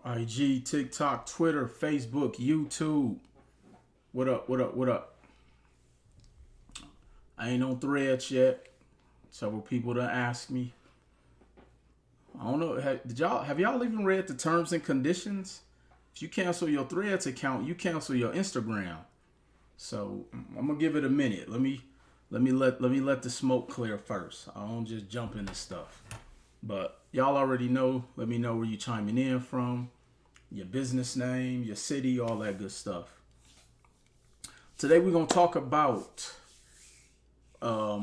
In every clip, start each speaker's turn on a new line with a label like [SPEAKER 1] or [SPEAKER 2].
[SPEAKER 1] IG, TikTok, Twitter, Facebook, YouTube. What up? What up? What up? I ain't on Threads yet. Several people done asked me. I don't know. Have y'all even read the terms and conditions? If you cancel your Threads account, you cancel your Instagram. So I'm gonna give it a minute. Let me let the smoke clear first. I don't just jump into stuff. But y'all already know. Let me know where you chiming in from, your business name, your city, all that good stuff. Today we're gonna talk about, a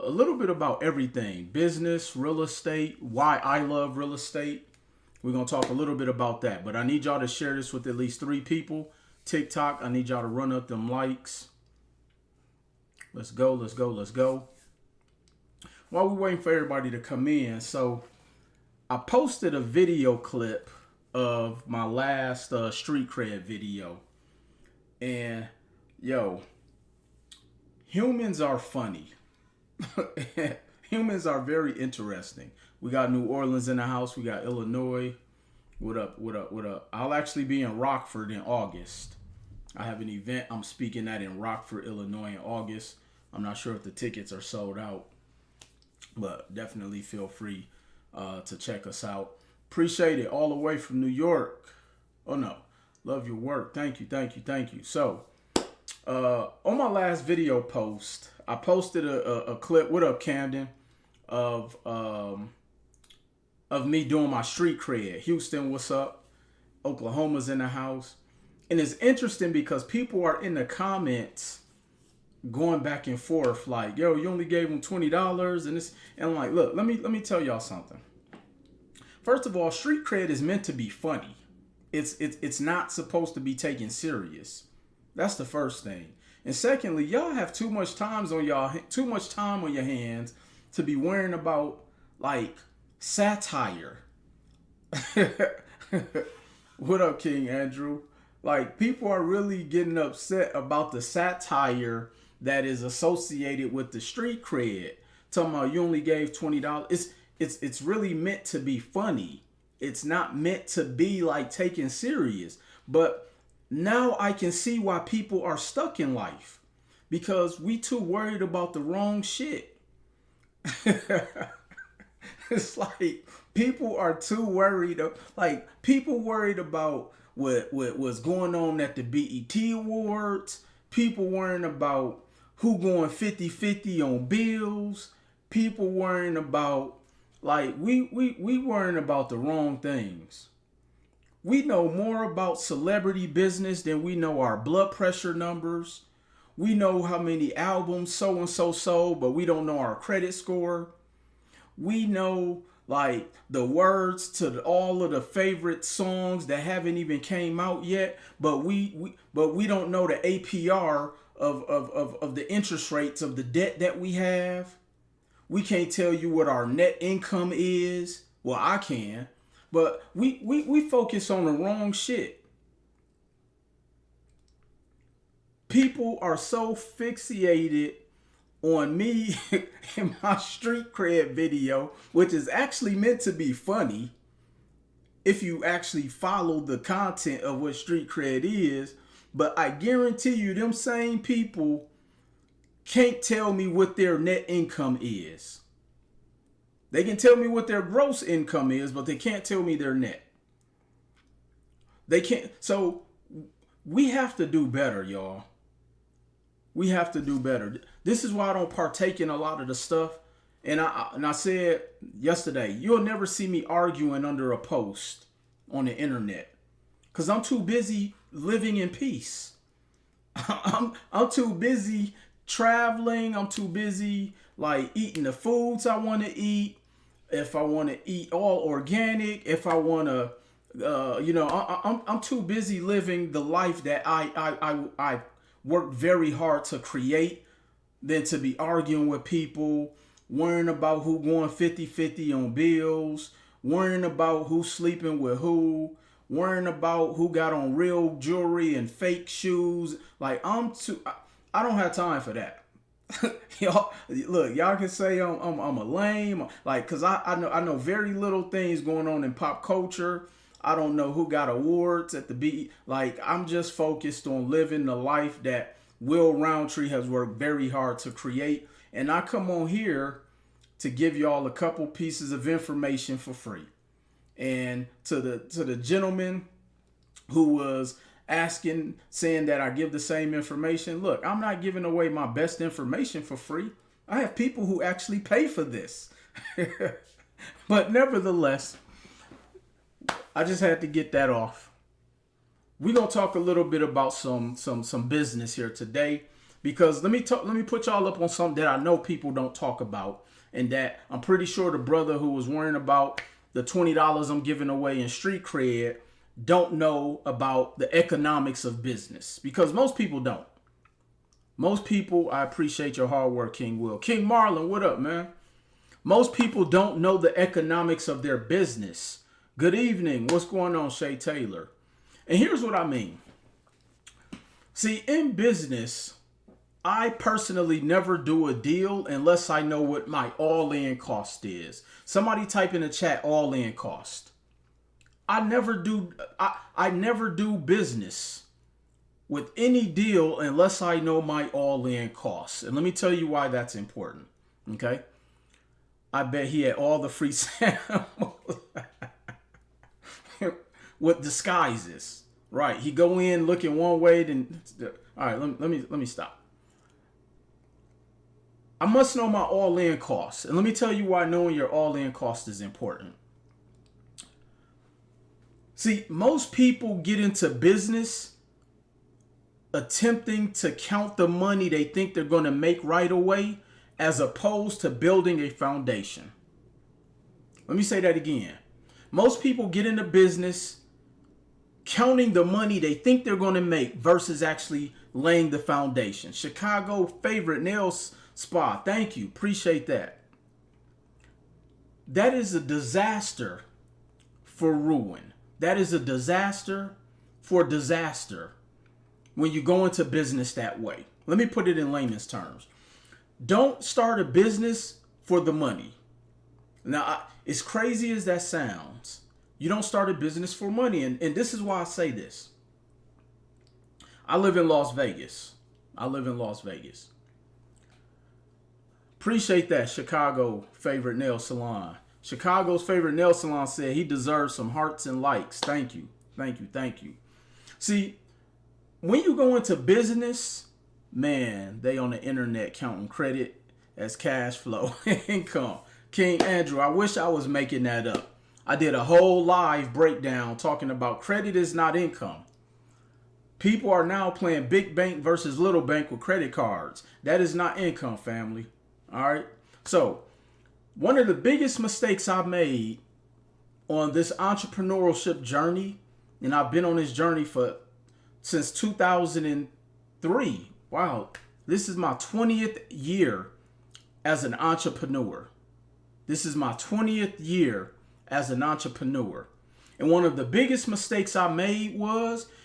[SPEAKER 1] little bit about everything: business, real estate, why I love real estate. We're gonna talk a little bit about that. But I need y'all to share this with at least 3 people. TikTok, I need y'all to run up them likes. Let's go, let's go, let's go. While we're waiting for everybody to come in, so I posted a video clip of my last street cred video. And yo, humans are funny. Humans are very interesting. We got New Orleans in the house. We got Illinois. What up, what up, what up? I'll actually be in Rockford in August. I have an event I'm speaking at in Rockford, Illinois in August. I'm not sure if the tickets are sold out, but definitely feel free to check us out. Appreciate it. All the way from New York. Oh no, love your work. Thank you, thank you, thank you. So on my last video post, I posted a clip. What up, Camden? Of me doing my street cred. Houston, what's up? Oklahoma's in the house. And it's interesting because people are in the comments going back and forth like, yo, you only gave them $20 and this, and I'm like, look, let me tell y'all something. First of all, street cred is meant to be funny. It's not supposed to be taken serious. That's the first thing. And secondly, y'all have too much time on your hands to be worrying about like satire. What up, King Andrew? Like, people are really getting upset about the satire that is associated with the street cred. Talking about you only gave $20. It's really meant to be funny. It's not meant to be like taken serious. But now I can see why people are stuck in life, because we too worried about the wrong shit. It's like people are too worried. Like, people worried about what was going on at the BET Awards. People worrying about who going 50-50 on bills. People worrying about, like, we worrying about the wrong things. We know more about celebrity business than we know our blood pressure numbers. We know how many albums so-and-so sold, but we don't know our credit score. We know like the words to all of the favorite songs that haven't even came out yet, but we don't know the APR of the interest rates of the debt that we have. We can't tell you what our net income is. Well, I can, but we focus on the wrong shit. People are so fixated on me in my street cred video, which is actually meant to be funny if you actually follow the content of what street cred is. But I guarantee you, them same people can't tell me what their net income is. They can tell me what their gross income is, but they can't tell me their net. They can't. So we have to do better, y'all. We have to do better. This is why I don't partake in a lot of the stuff. And I said yesterday, you'll never see me arguing under a post on the internet, because I'm too busy living in peace. I'm too busy traveling. I'm too busy like eating the foods I want to eat. If I want to eat all organic, if I want to, I'm too busy living the life that I worked very hard to create, than to be arguing with people, worrying about who going 50-50 on bills, worrying about who's sleeping with who, worrying about who got on real jewelry and fake shoes. Like, I don't have time for that. y'all look, y'all can say I'm a lame, like, cause I know very little things going on in pop culture. I don't know who got awards at the B. Like, I'm just focused on living the life that Will Roundtree has worked very hard to create, and I come on here to give y'all a couple pieces of information for free. And to the gentleman who was asking, saying that I give the same information. Look, I'm not giving away my best information for free. I have people who actually pay for this. But nevertheless, I just had to get that off. We're gonna talk a little bit about some business here today, because let me put y'all up on something that I know people don't talk about, and that I'm pretty sure the brother who was worrying about the $20 I'm giving away in street cred don't know about the economics of business, because most people don't. Most people, I appreciate your hard work, King Will. King Marlon, what up, man? Most people don't know the economics of their business. Good evening. What's going on, Shay Taylor? And here's what I mean. See, in business, I personally never do a deal unless I know what my all-in cost is. Somebody type in the chat all-in cost. I never do business with any deal unless I know my all-in costs. And let me tell you why that's important. Okay? I bet he had all the free samples with disguises. Right. He go in looking one way, then all right, let me stop. I must know my all-in costs. And let me tell you why knowing your all-in cost is important. See, most people get into business attempting to count the money they think they're going to make right away, as opposed to building a foundation. Let me say that again. Most people get into business counting the money they think they're going to make versus actually laying the foundation. Chicago favorite nail spa. Thank you. Appreciate that. That is a disaster for ruin. That is a disaster for disaster when you go into business that way. Let me put it in layman's terms. Don't start a business for the money. Now, as crazy as that sounds, you don't start a business for money. And this is why I say this. I live in Las Vegas. Appreciate that, Chicago favorite nail salon. Chicago's favorite nail salon said he deserves some hearts and likes. Thank you. See, when you go into business, man, they on the internet counting credit as cash flow income. King Andrew, I wish I was making that up. I did a whole live breakdown talking about credit is not income. People are now playing big bank versus little bank with credit cards. That is not income, family. All right. So one of the biggest mistakes I've made on this entrepreneurship journey, and I've been on this journey since 2003. Wow. This is my 20th year as an entrepreneur. And one of the biggest mistakes I made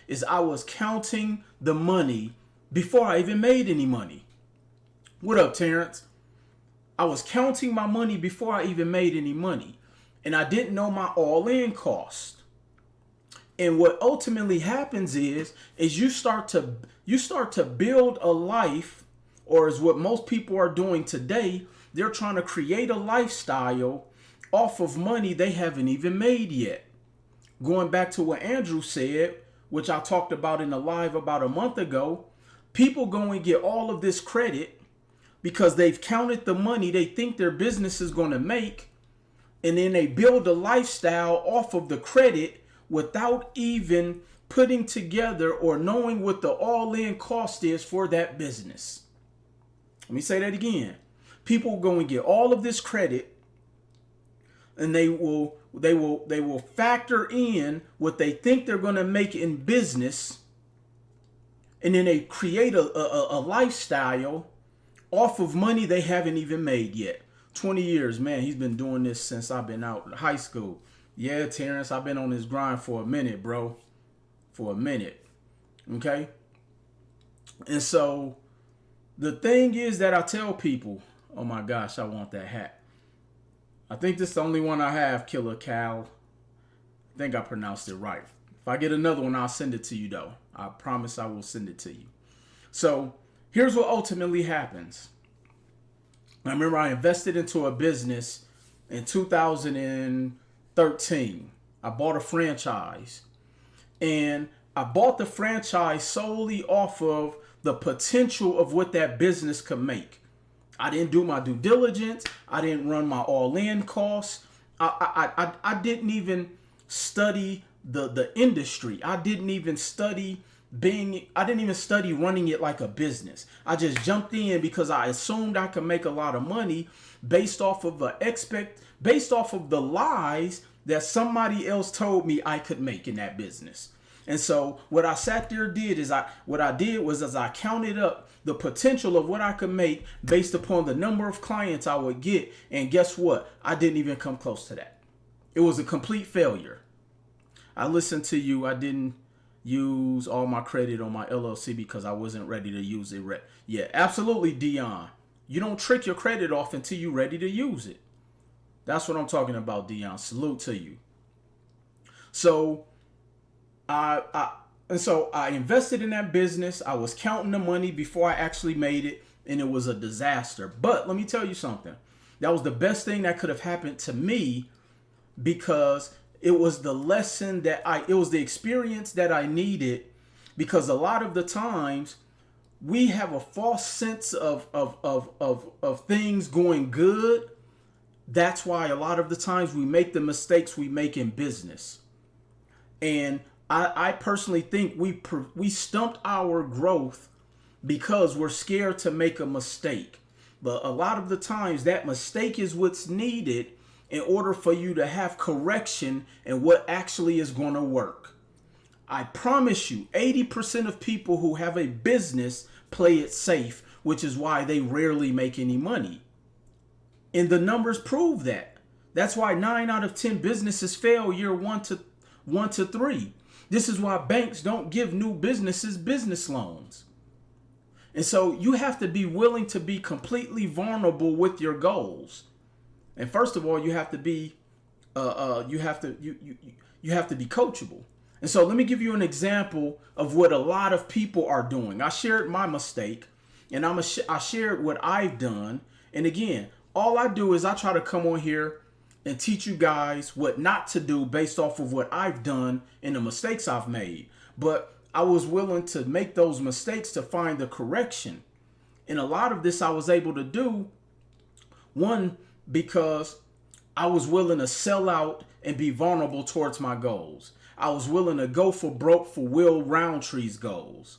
[SPEAKER 1] is I was counting the money before I even made any money. What up, Terrence? I was counting my money before I even made any money. And I didn't know my all-in cost. And what ultimately happens is you start to build a life, or is what most people are doing today. They're trying to create a lifestyle off of money they haven't even made yet. Going back to what Andrew said, which I talked about in a live about a month ago, people go and get all of this credit because they've counted the money they think their business is going to make, and then they build a lifestyle off of the credit without even putting together or knowing what the all-in cost is for that business. Let me say that again. People go and get all of this credit, and they will factor in what they think they're going to make in business, and then they create a lifestyle off of money they haven't even made yet. 20 years, man, he's been doing this since I've been out of high school. Yeah, Terrence, I've been on this grind for a minute, bro. For a minute. Okay? And so The thing is that I tell people, oh my gosh, I want that hat. I think this is the only one I have, Killer Cal. I think I pronounced it right. If I get another one, I'll send it to you though. I promise I will send it to you. So here's what ultimately happens. I remember I invested into a business in 2013. I bought a franchise. And I bought the franchise solely off of the potential of what that business could make. I didn't do my due diligence. I didn't run my all-in costs. I didn't even study the industry. I didn't even study running it like a business. I just jumped in because I assumed I could make a lot of money based off of the lies that somebody else told me I could make in that business. And so what I sat there as I counted up the potential of what I could make based upon the number of clients I would get. And guess what? I didn't even come close to that. It was a complete failure. I listened to you. I didn't use all my credit on my LLC because I wasn't ready to use it. Yeah, absolutely, Dion. You don't trick your credit off until you're ready to use it. That's what I'm talking about, Dion. Salute to you. So I invested in that business. I was counting the money before I actually made it, and it was a disaster. But let me tell you something. That was the best thing that could have happened to me, because it was the lesson it was the experience that I needed, because a lot of the times we have a false sense of things going good. That's why a lot of the times we make the mistakes we make in business. And I personally think we stumped our growth because we're scared to make a mistake. But a lot of the times that mistake is what's needed in order for you to have correction and what actually is going to work. I promise you, 80% of people who have a business play it safe, which is why they rarely make any money. And the numbers prove that. That's why 9 out of 10 businesses fail year 1 to 3. This is why banks don't give new businesses business loans. And so you have to be willing to be completely vulnerable with your goals. And first of all, you have to be you have to be coachable. And so let me give you an example of what a lot of people are doing. I shared my mistake, and I shared what I've done. And again, all I do is I try to come on here and teach you guys what not to do based off of what I've done and the mistakes I've made. But I was willing to make those mistakes to find the correction. And a lot of this I was able to do, one, because I was willing to sell out and be vulnerable towards my goals. I was willing to go for broke for Will Roundtree's goals,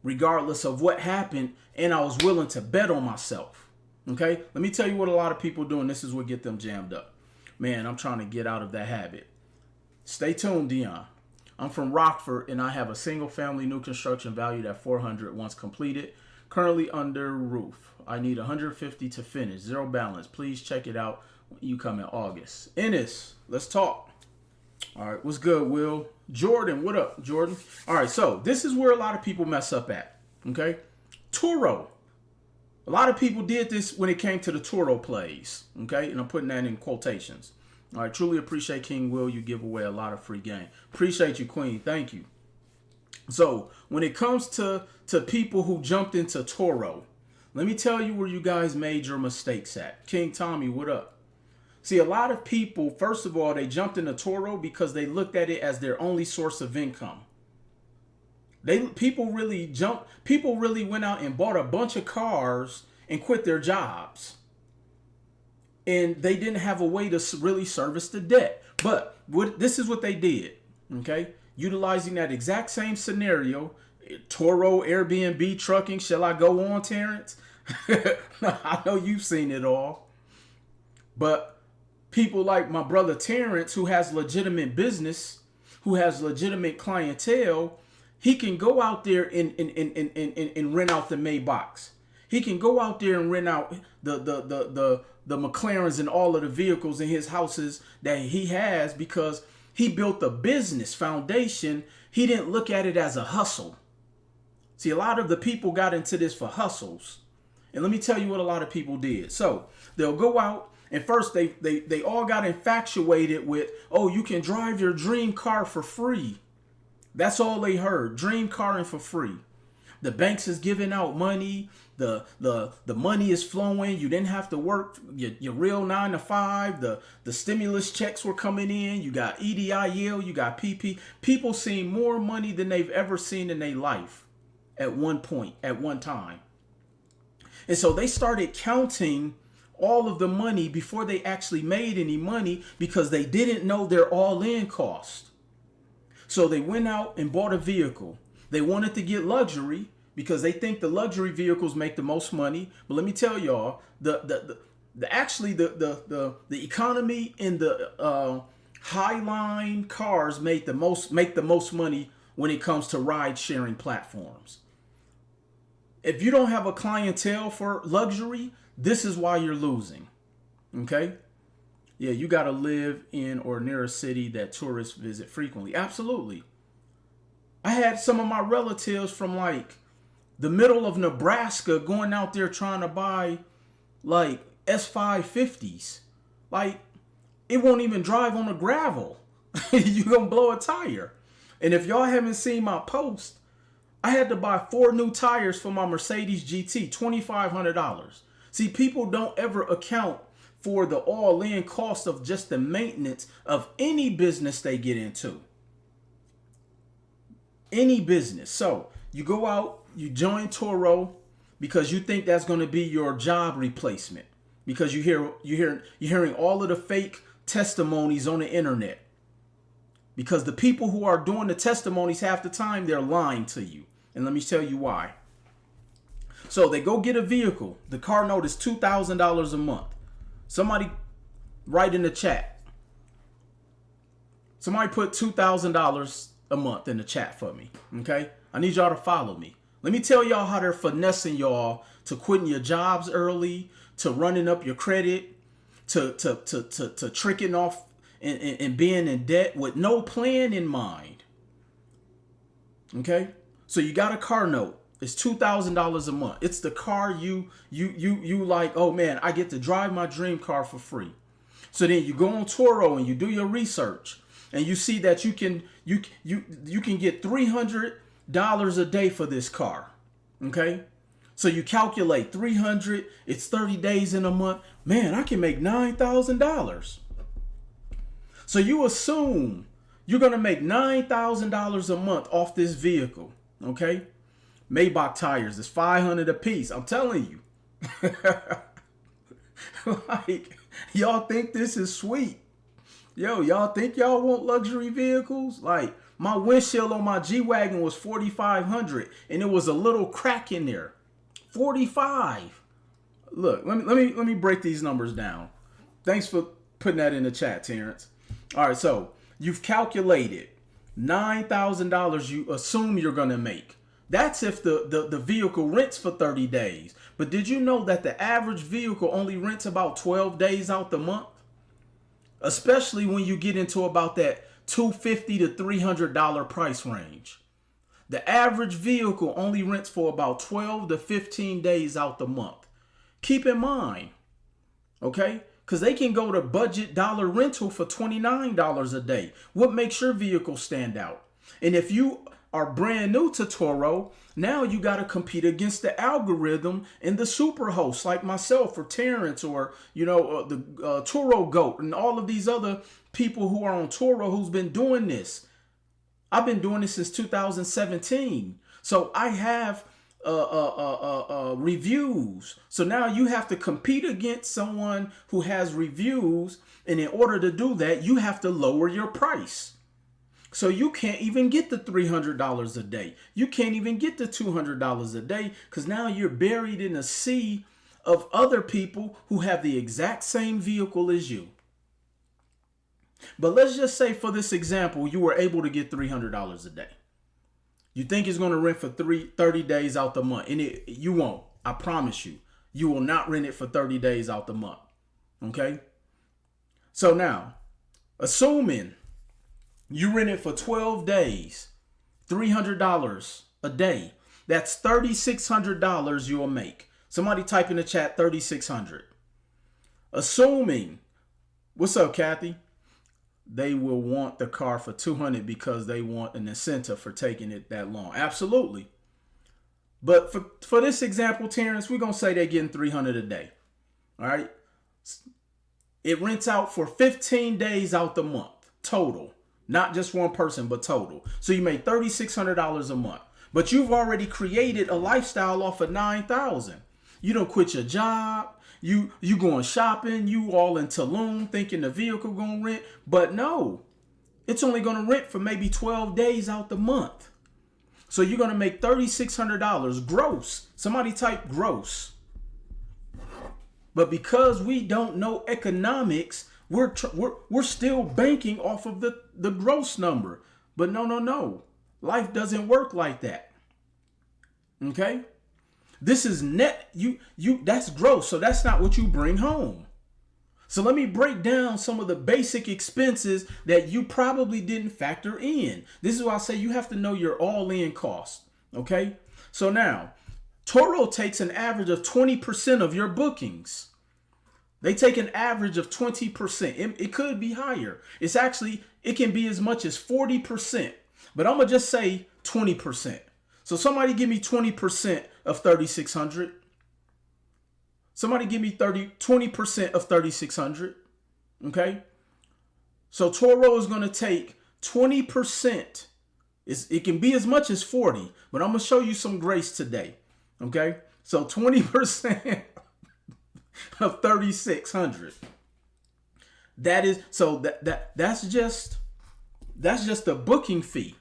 [SPEAKER 1] regardless of what happened, and I was willing to bet on myself. Okay? Let me tell you what a lot of people do, and this is what get them jammed up. Man, I'm trying to get out of that habit. Stay tuned, Dion. I'm from Rockford, and I have a single family new construction valued at $400 once completed, currently under roof. I need $150 to finish, zero balance. Please check it out when you come in August. Ennis, let's talk. All right, what's good, Will? Jordan, what up, Jordan? All right, so this is where a lot of people mess up at, okay? Turo. A lot of people did this when it came to the Turo plays, okay? And I'm putting that in quotations. All right, truly appreciate King Will. You give away a lot of free game. Appreciate you, Queen. Thank you. So when it comes to people who jumped into Turo, let me tell you where you guys made your mistakes at. King Tommy, what up? See, a lot of people, first of all, they jumped into Turo because they looked at it as their only source of income. People really went out and bought a bunch of cars and quit their jobs. And they didn't have a way to really service the debt. But this is what they did, okay? Utilizing that exact same scenario, Turo, Airbnb, trucking. Shall I go on, Terrence? I know you've seen it all. But people like my brother Terrence, who has legitimate business, who has legitimate clientele, he can go out there and rent out the Maybachs. He can go out there and rent out the McLarens and all of the vehicles in his houses that he has, because he built a business foundation. He didn't look at it as a hustle. See, a lot of the people got into this for hustles. And let me tell you what a lot of people did. So they'll go out and first they all got infatuated with, oh, you can drive your dream car for free. That's all they heard. Dream car and for free. The banks is giving out money. The money is flowing. You didn't have to work your real 9 to 5. The stimulus checks were coming in. You got EDIL. You got PP. People seeing more money than they've ever seen in their life at one point, at one time. And so they started counting all of the money before they actually made any money because they didn't know their all-in cost. So they went out and bought a vehicle. They wanted to get luxury because they think the luxury vehicles make the most money. But let me tell y'all, the economy in the high line cars make the most money when it comes to ride sharing platforms. If you don't have a clientele for luxury, this is why you're losing. Okay? Yeah, you got to live in or near a city that tourists visit frequently. Absolutely. I had some of my relatives from like the middle of Nebraska going out there trying to buy like S550s. Like, it won't even drive on the gravel. You're going to blow a tire. And if y'all haven't seen my post, I had to buy 4 new tires for my Mercedes GT, $2,500. See, people don't ever account for the all-in cost of just the maintenance of any business they get into. Any business. So you go out, you join Turo because you think that's going to be your job replacement. Because you're hearing all of the fake testimonies on the internet. Because the people who are doing the testimonies half the time, they're lying to you. And let me tell you why. So they go get a vehicle. The car note is $2,000 a month. Somebody write in the chat. Somebody put $2,000 a month in the chat for me. Okay? I need y'all to follow me. Let me tell y'all how they're finessing y'all to quitting your jobs early, to running up your credit, to tricking off and being in debt with no plan in mind. Okay? So you got a car note. It's $2,000 a month. It's the car you like, oh man, I get to drive my dream car for free. So then you go on Turo and you do your research and you see that you can get $300 a day for this car. Okay? So you calculate 300, it's 30 days in a month. Man, I can make $9,000. So you assume you're going to make $9,000 a month off this vehicle. Okay? Maybach tires is $500 a piece. I'm telling you. Like, y'all think this is sweet. Yo, y'all think y'all want luxury vehicles? Like, my windshield on my G-Wagon was $4,500 and it was a little crack in there. 45. Look, let me break these numbers down. Thanks for putting that in the chat, Terrence. All right, so you've calculated $9,000 you assume you're going to make. That's if the vehicle rents for 30 days. But did you know that the average vehicle only rents about 12 days out the month? Especially when you get into about that $250 to $300 price range. The average vehicle only rents for about 12 to 15 days out the month. Keep in mind, okay? Because they can go to budget dollar rental for $29 a day. What makes your vehicle stand out? And if you are brand new to Turo, now you got to compete against the algorithm and the super hosts like myself or Terrence or, the Turo Goat and all of these other people who are on Turo who's been doing this. I've been doing this since 2017. So I have reviews. So now you have to compete against someone who has reviews. And in order to do that, you have to lower your price. So you can't even get the $300 a day. You can't even get the $200 a day because now you're buried in a sea of other people who have the exact same vehicle as you. But let's just say for this example, you were able to get $300 a day. You think it's going to rent for 30 days out the month. And you won't. I promise you. You will not rent it for 30 days out the month. Okay? So now, assuming you rent it for 12 days, $300 a day. That's $3,600 you'll make. Somebody type in the chat 3,600. Assuming, what's up, Kathy? They will want the car for 200 because they want an incentive for taking it that long. Absolutely. But for this example, Terrence, we're going to say they're getting 300 a day. All right. It rents out for 15 days out the month total, not just one person, but total. So you made $3,600 a month, but you've already created a lifestyle off of 9,000. You don't quit your job. You going shopping. You all in Tulum thinking the vehicle going to rent, but no, it's only going to rent for maybe 12 days out the month. So you're going to make $3,600 gross. Somebody type gross. But because we don't know economics, we're still banking off of the gross number. But no. Life doesn't work like that. Okay? This is net. That's gross. So that's not what you bring home. So let me break down some of the basic expenses that you probably didn't factor in. This is why I say you have to know your all-in cost. Okay? So now, Turo takes an average of 20% of your bookings. They take an average of 20%. It could be higher. It can be as much as 40%. But I'm going to just say 20%. So somebody give me 20% of 3,600. Somebody give me 20% of 3,600. Okay? So Turo is going to take 20%. It can be as much as 40, but I'm going to show you some grace today. Okay? So 20% of 3,600. That's just the booking fee.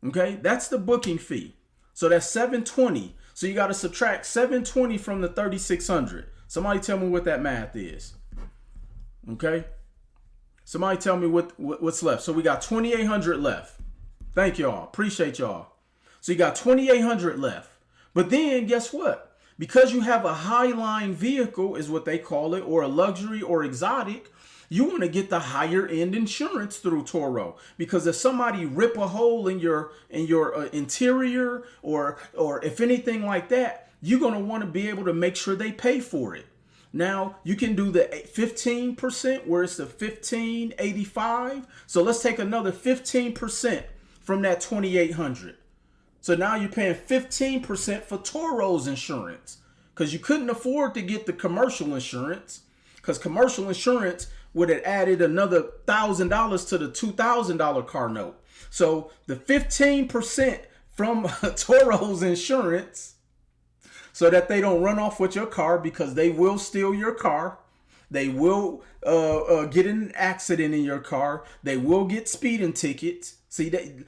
[SPEAKER 1] Okay? That's the booking fee. So that's 720. So you got to subtract 720 from the 3,600. Somebody tell me what that math is. Okay? Somebody tell me what's left. So we got 2,800 left. Thank y'all. Appreciate y'all. So you got 2,800 left. But then guess what? Because you have a highline vehicle is what they call it, or a luxury or exotic, you want to get the higher end insurance through Turo. Because if somebody rip a hole in your interior or if anything like that, you're going to want to be able to make sure they pay for it. Now you can do the 15% where it's the 1585. So let's take another 15% from that 2,800. So now you're paying 15% for Turo's insurance because you couldn't afford to get the commercial insurance because commercial insurance would have added another $1,000 to the $2,000 car note. So the 15% from Turo's insurance so that they don't run off with your car because they will steal your car. They will get in an accident in your car. They will get speeding tickets. See, they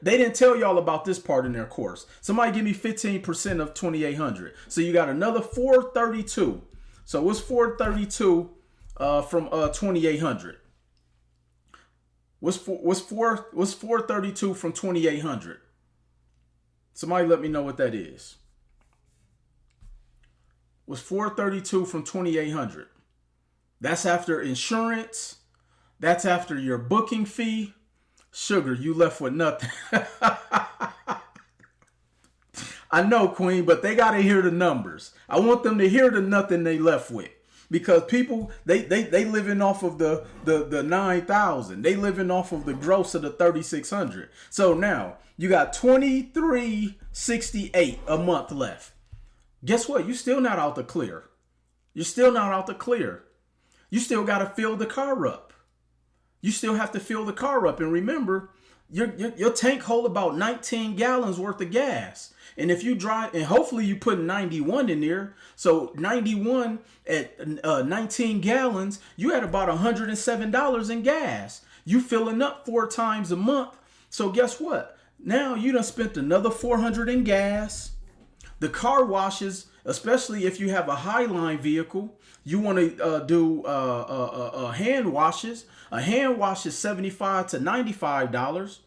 [SPEAKER 1] didn't tell y'all about this part in their course. Somebody give me 15% of 2,800. So you got another 432. So what's 432 from 2,800? What's 432 from 2,800? Somebody let me know what that is. What's 432 from 2,800? That's after insurance. That's after your booking fee. Sugar, you left with nothing. I know, Queen, but they got to hear the numbers. I want them to hear the nothing they left with. Because people, they living off of the 9,000. They living off of the gross of the 3,600. So now you got 2,368 a month left. Guess what? You're still not out the clear. You're still not out the clear. You still got to fill the car up. You still have to fill the car up. And remember, your tank hold about 19 gallons worth of gas. And if you drive, and hopefully you put 91 in there. So 91 at 19 gallons, you had about $107 in gas. You filling up 4 times a month. So guess what? Now you done spent another $400 in gas. The car washes, especially if you have a highline vehicle, you want to do hand washes. A hand wash is $75 to $95.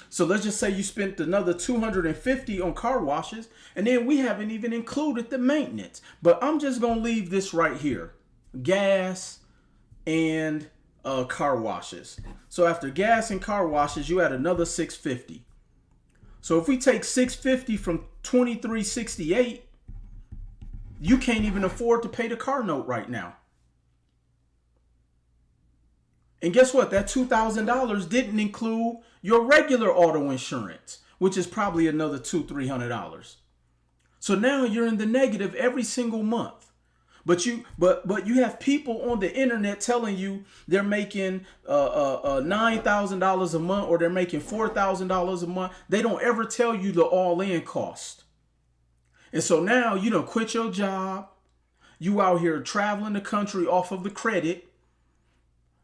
[SPEAKER 1] So let's just say you spent another $250 on car washes, and then we haven't even included the maintenance. But I'm just going to leave this right here. Gas and car washes. So after gas and car washes, you add another $650. So if we take $650 from $2,368, You can't even afford to pay the car note right now. And guess what? That $2,000 didn't include your regular auto insurance, which is probably another $200-300. So now you're in the negative every single month. But you have people on the internet telling you they're making $9,000 a month, or they're making $4,000 a month. They don't ever tell you the all-in cost. And so now you don't quit your job. You out here traveling the country off of the credit.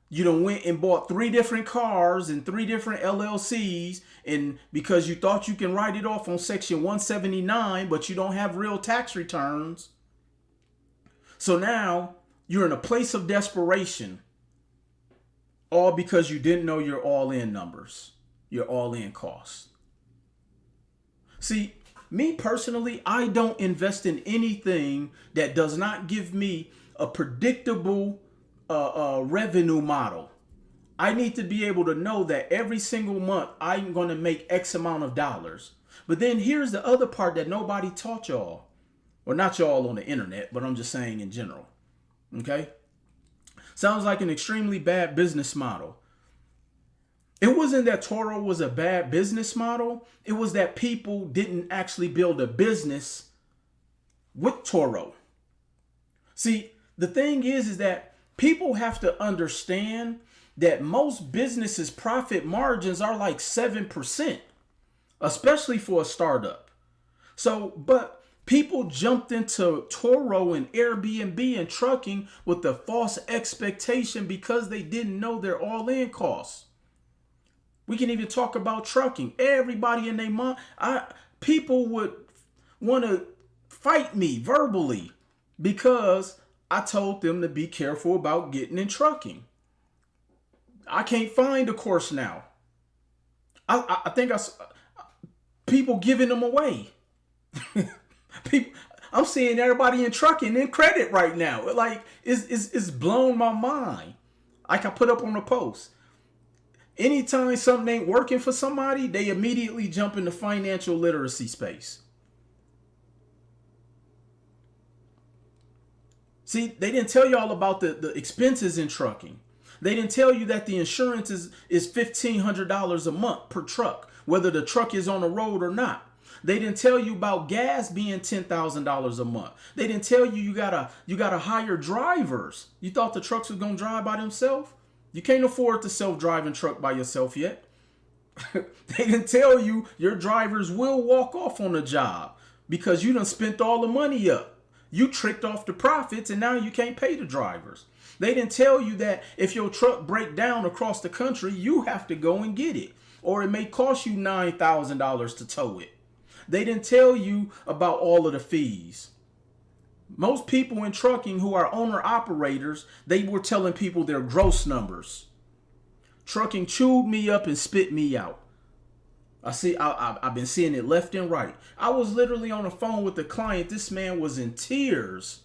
[SPEAKER 1] You done went and bought 3 different cars and 3 different LLCs, and because you thought you can write it off on Section 179, but you don't have real tax returns. So now you're in a place of desperation, all because you didn't know your all-in numbers, your all-in costs. See, me personally, I don't invest in anything that does not give me a predictable revenue model. I need to be able to know that every single month I'm going to make X amount of dollars. But then here's the other part that nobody taught y'all. Or not y'all on the internet, but I'm just saying in general. Okay? Sounds like an extremely bad business model. It wasn't that Turo was a bad business model. It was that people didn't actually build a business with Turo. See, the thing is that people have to understand that most businesses' profit margins are like 7%, especially for a startup. So, but people jumped into Turo and Airbnb and trucking with the false expectation because they didn't know their all-in costs. We can even talk about trucking. Everybody in their mind, people would want to fight me verbally because I told them to be careful about getting in trucking. I can't find a course now. I think people giving them away. People, I'm seeing everybody in trucking in credit right now. Like it's blown my mind. Like I put up on a post. Anytime something ain't working for somebody, they immediately jump into financial literacy space. See, they didn't tell you all about the expenses in trucking. They didn't tell you that the insurance is $1,500 a month per truck, whether the truck is on the road or not. They didn't tell you about gas being $10,000 a month. They didn't tell you you gotta hire drivers. You thought the trucks was gonna drive by themselves? You can't afford the self-driving truck by yourself yet. They didn't tell you your drivers will walk off on the job because you done spent all the money up. You tricked off the profits and now you can't pay the drivers. They didn't tell you that if your truck break down across the country, you have to go and get it, or it may cost you $9,000 to tow it. They didn't tell you about all of the fees. Most people in trucking who are owner operators, they were telling people their gross numbers. Trucking chewed me up and spit me out. I've been seeing it left and right. I was literally on the phone with the client. This man was in tears.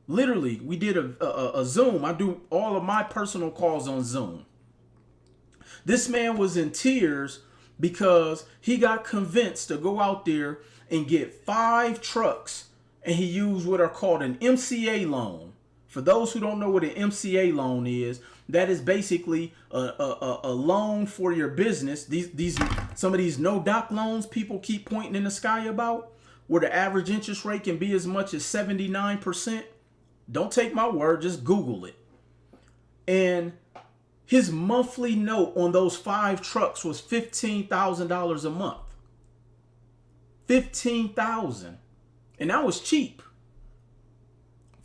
[SPEAKER 1] Literally, we did a Zoom. I do all of my personal calls on Zoom. This man was in tears because he got convinced to go out there and get 5 trucks, and he used what are called an MCA loan. For those who don't know what an MCA loan is, that is basically a loan for your business. Some of these no-doc loans people keep pointing in the sky about, where the average interest rate can be as much as 79%. Don't take my word, just Google it. And his monthly note on those 5 trucks was $15,000 a month. $15,000. And that was cheap.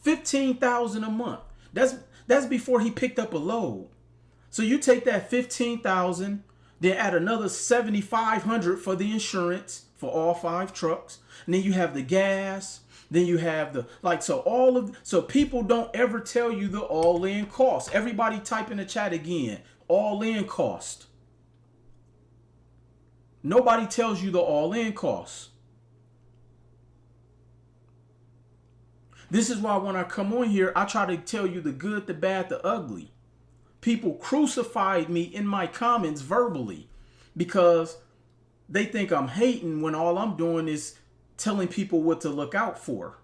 [SPEAKER 1] $15,000 a month. That's before he picked up a load. So you take that $15,000, then add another $7,500 for the insurance for all 5 trucks. And then you have the gas. Then you have so people don't ever tell you the all-in cost. Everybody type in the chat again, all-in cost. Nobody tells you the all-in cost. This is why when I come on here, I try to tell you the good, the bad, the ugly. People crucified me in my comments verbally because they think I'm hating when all I'm doing is telling people what to look out for.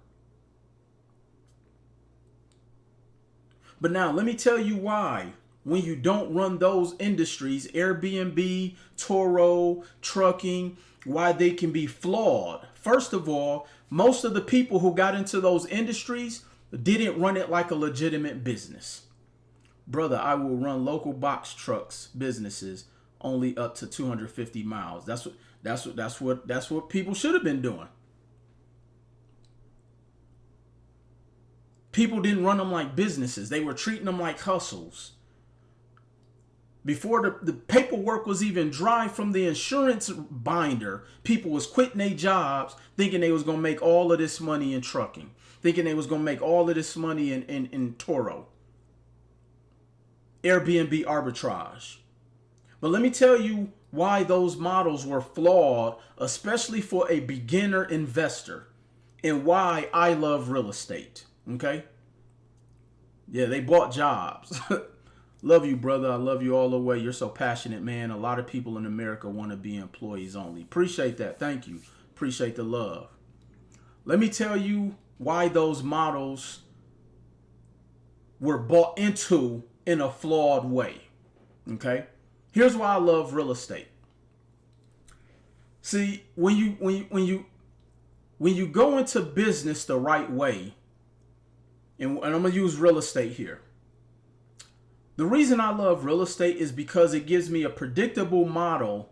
[SPEAKER 1] But now let me tell you why. When you don't run those industries, Airbnb, Turo, trucking, why they can be flawed. First of all, most of the people who got into those industries didn't run it like a legitimate business. Brother, I will run local box trucks businesses only up to 250 miles. That's what people should have been doing. People didn't run them like businesses. They were treating them like hustles. Before the paperwork was even dry from the insurance binder, people was quitting their jobs thinking they was going to make all of this money in trucking, thinking they was going to make all of this money in Turo. Airbnb arbitrage. But let me tell you why those models were flawed, especially for a beginner investor, and why I love real estate. Okay? Yeah, they bought jobs. Love you, brother. I love you all the way. You're so passionate, man. A lot of people in America want to be employees only. Appreciate that. Thank you. Appreciate the love. Let me tell you why those models were bought into in a flawed way. Okay? Here's why I love real estate. See, when you go into business the right way, and I'm going to use real estate here. The reason I love real estate is because it gives me a predictable model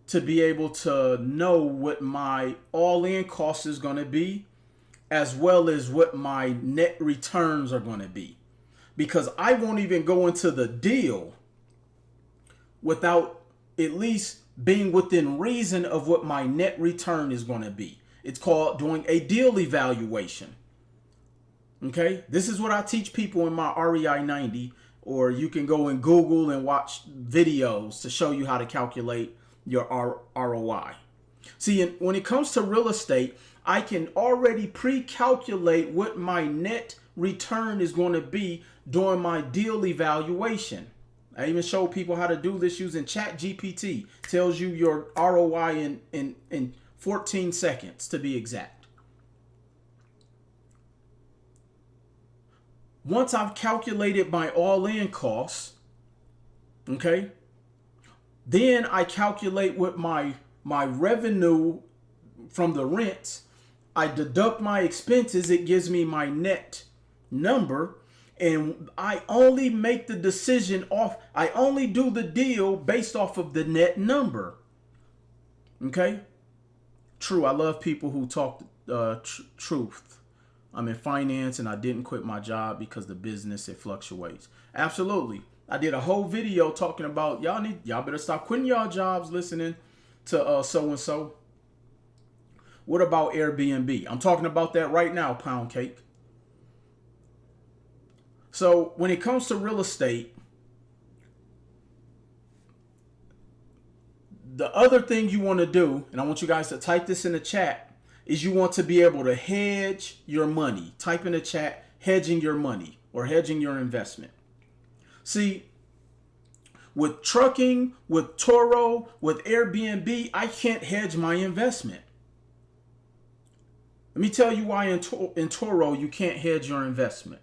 [SPEAKER 1] to be able to know what my all-in cost is going to be, as well as what my net returns are going to be. Because I won't even go into the deal without at least being within reason of what my net return is going to be. It's called doing a deal evaluation. Okay, this is what I teach people in my REI 90, or you can go and Google and watch videos to show you how to calculate your ROI. See, when it comes to real estate, I can already pre-calculate what my net return is going to be during my deal evaluation. I even show people how to do this using ChatGPT. Tells you your ROI in 14 seconds to be exact. Once I've calculated my all-in costs, okay, then I calculate what my revenue from the rents. I deduct my expenses. It gives me my net number, and I only make the decision I only do the deal based off of the net number. Okay? True, I love people who talk truth. I'm in finance and I didn't quit my job because the business, it fluctuates. Absolutely. I did a whole video talking about y'all better stop quitting y'all jobs listening to so-and-so. What about Airbnb? I'm talking about that right now, pound cake. So when it comes to real estate, the other thing you want to do, and I want you guys to type this in the chat, is you want to be able to hedge your money. Type in the chat, hedging your money or hedging your investment. See, with trucking, with Turo, with Airbnb, I can't hedge my investment. Let me tell you why in Turo you can't hedge your investment.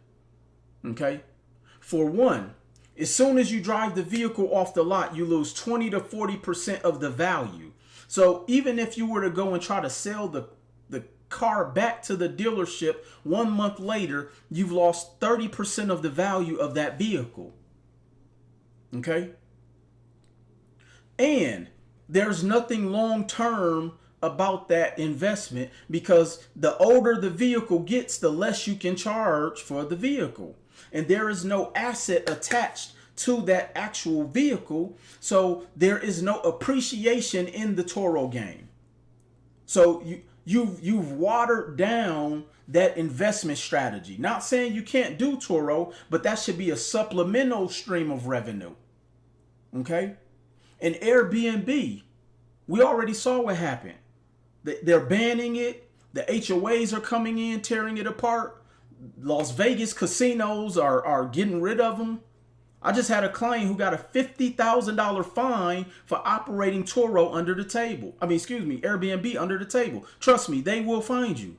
[SPEAKER 1] Okay? For one, as soon as you drive the vehicle off the lot, you lose 20 to 40% of the value. So even if you were to go and try to sell the car back to the dealership 1 month later, you've lost 30% of the value of that vehicle. Okay? And there's nothing long term about that investment, because the older the vehicle gets, the less you can charge for the vehicle. And there is no asset attached to that actual vehicle. So there is no appreciation in the Turo game. So you've watered down that investment strategy. Not saying you can't do Turo, but that should be a supplemental stream of revenue. Okay? And Airbnb, we already saw what happened. They're banning it. The HOAs are coming in, tearing it apart. Las Vegas casinos are getting rid of them. I just had a client who got a $50,000 fine for operating Turo under the table. Airbnb under the table. Trust me, they will find you.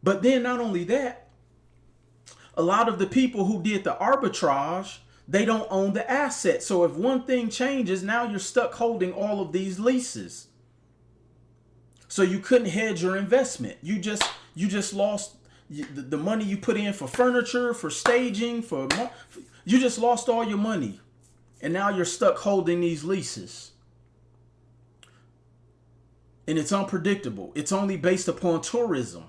[SPEAKER 1] But then not only that, a lot of the people who did the arbitrage, they don't own the asset. So if one thing changes, now you're stuck holding all of these leases. So you couldn't hedge your investment. You just lost the money you put in for furniture, for staging, you just lost all your money. And now you're stuck holding these leases. And it's unpredictable. It's only based upon tourism.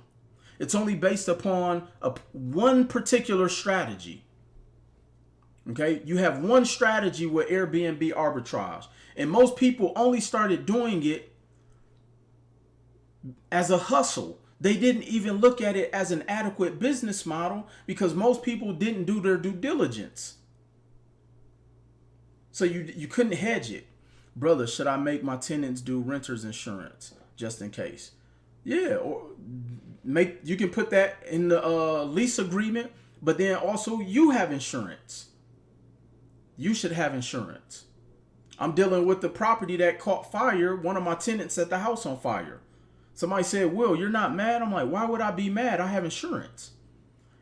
[SPEAKER 1] It's only based upon one particular strategy. Okay, you have one strategy with Airbnb arbitrage. And most people only started doing it as a hustle. They didn't even look at it as an adequate business model because most people didn't do their due diligence. So you couldn't hedge it. Brother, should I make my tenants do renter's insurance just in case? Yeah, or you can put that in the lease agreement, but then also you have insurance. You should have insurance. I'm dealing with the property that caught fire. One of my tenants set the house on fire. Somebody said, Will, you're not mad? I'm like, why would I be mad? I have insurance.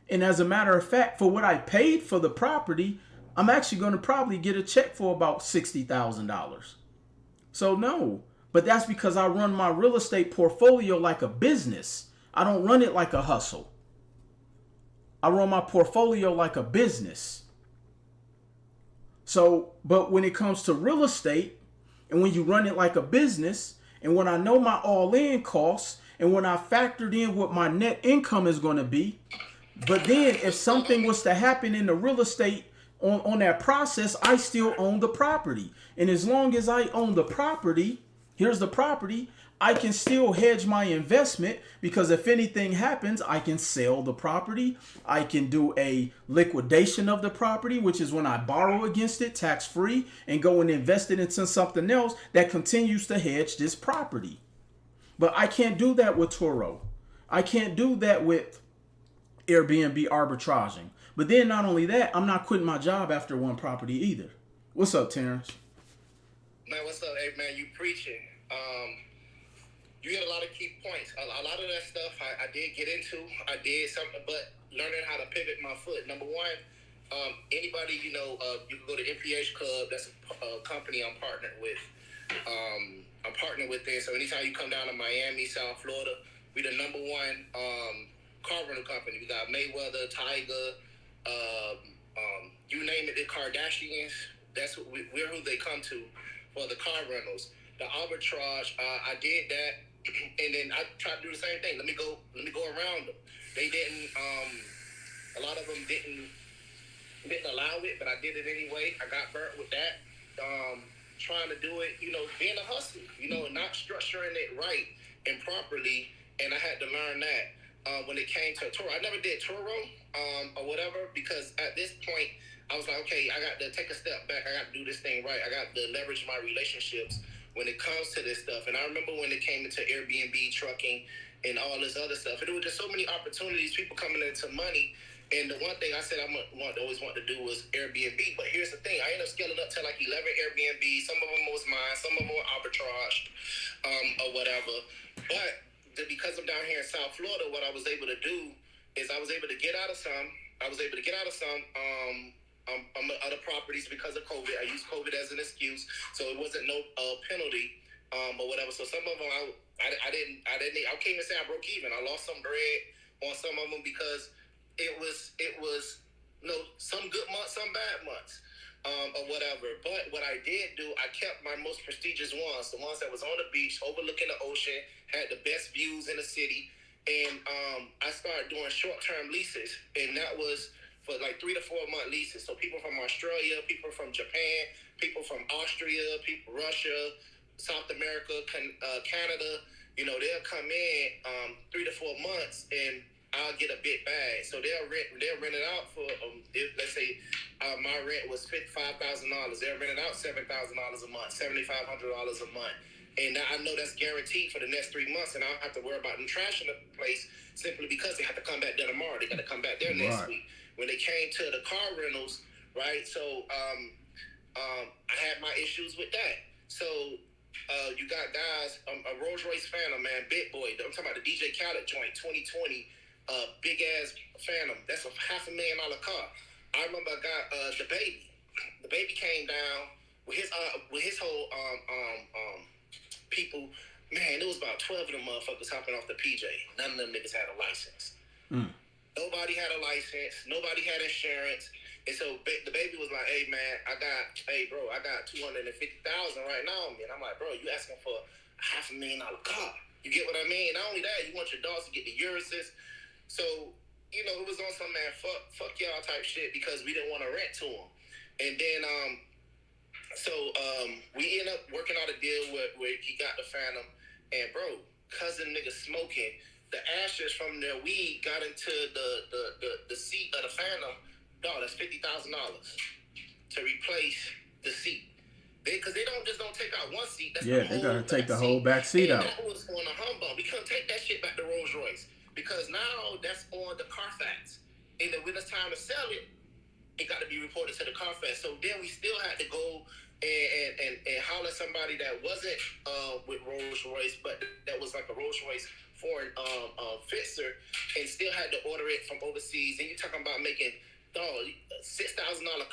[SPEAKER 1] And as a matter of fact, for what I paid for the property, I'm actually going to probably get a check for about $60,000. So no, but that's because I run my real estate portfolio like a business. I don't run it like a hustle. I run my portfolio like a business. So, but when it comes to real estate, and when you run it like a business, and when I know my all-in costs, and when I factored in what my net income is going to be, but then if something was to happen in the real estate on that process, I still own the property. And as long as I own the property, here's the property, I can still hedge my investment because if anything happens, I can sell the property. I can do a liquidation of the property, which is when I borrow against it tax-free and go and invest it into something else that continues to hedge this property. But I can't do that with Turo. I can't do that with Airbnb arbitraging. But then not only that, I'm not quitting my job after one property either. What's up, Terrence?
[SPEAKER 2] Man, what's up? Hey, man, you preaching. You hit a lot of key points. A lot of that stuff I did get into. I did something, but learning how to pivot my foot. Number one, anybody, you can go to MPH Club. That's a company I'm partnered with. I'm partnered with there. So anytime you come down to Miami, South Florida, we the number one car rental company. We got Mayweather, Tiger, you name it, the Kardashians. That's what we're who they come to for the car rentals. The arbitrage, I did that, and then I tried to do the same thing. Let me go around them. They didn't. A lot of them didn't allow it, but I did it anyway. I got burnt with that. Trying to do it, being a hustle, not structuring it right and properly, and I had to learn that. When it came to Turo, I never did Turo or whatever because at this point I was like, okay, I got to take a step back. I got to do this thing right. I got to leverage my relationships when it comes to this stuff. And I remember when it came into Airbnb, trucking, and all this other stuff. And there were just so many opportunities, people coming into money. And the one thing I said always want to do was Airbnb. But here's the thing. I ended up scaling up to like 11 Airbnb. Some of them was mine. Some of them were arbitraged or whatever. But because I'm down here in South Florida, what I was able to do is I was able to get out of some. Other properties because of COVID. I used COVID as an excuse, so it wasn't no penalty or whatever. So some of them I can't even say I broke even. I lost some bread on some of them because it was some good months, some bad months. Or whatever. But what I did do, I kept my most prestigious ones, the ones that was on the beach, overlooking the ocean, had the best views in the city, and I started doing short-term leases, and that was for like 3 to 4 month leases. So people from Australia, people from Japan, people from Austria, people Russia, South America, Canada, they'll come in 3 to 4 months and I'll get a big bag. So they'll rent it out for let's say my rent was $5,000. They'll rent it out $7,000 a month, $7,500 a month. And now I know that's guaranteed for the next 3 months, and I don't have to worry about them trashing the place simply because they have to come back there tomorrow. They got to come back there next week. When they came to the car rentals, right? So I had my issues with that. So you got guys, a Rolls Royce Phantom, man, Big Boy. I'm talking about the DJ Khaled joint, 2020. big ass Phantom. That's a $500,000 car. I remember I got the baby. The baby came down with his whole people. Man, it was about 12 of them motherfuckers hopping off the PJ. None of them niggas had a license. Nobody had a license. Nobody had insurance. And so the baby was like, "Hey man, I got 250,000 right now on me." And I'm like, "Bro, you asking for a $500,000 car? You get what I mean? Not only that, you want your dogs to get the Urises." So it was on some fuck y'all type shit because we didn't want to rent to them. And then we ended up working out a deal where he got the Phantom, and bro, cousin nigga smoking. The ashes from their weed got into the seat of the Phantom. Dog, that's $50,000 to replace the seat. Because they don't take out one seat. That's
[SPEAKER 1] they gotta take the whole back seat out.
[SPEAKER 2] That was on a humbug. We couldn't take that shit back to Rolls Royce because now that's on the Carfax. And then when it's time to sell it, it got to be reported to the Carfax. So then we still had to go and holler at somebody that wasn't with Rolls Royce, but that was like a Rolls Royce foreign fixer, and still had to order it from overseas. And you're talking about making $6,000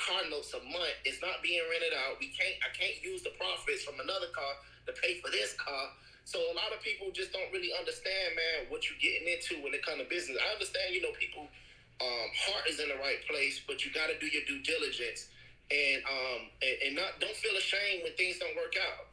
[SPEAKER 2] car notes a month. It's not being rented out. I can't use the profits from another car to pay for this car. So a lot of people just don't really understand, man, what you're getting into when it comes to business. I understand, people heart is in the right place, but you got to do your due diligence and don't feel ashamed when things don't work out.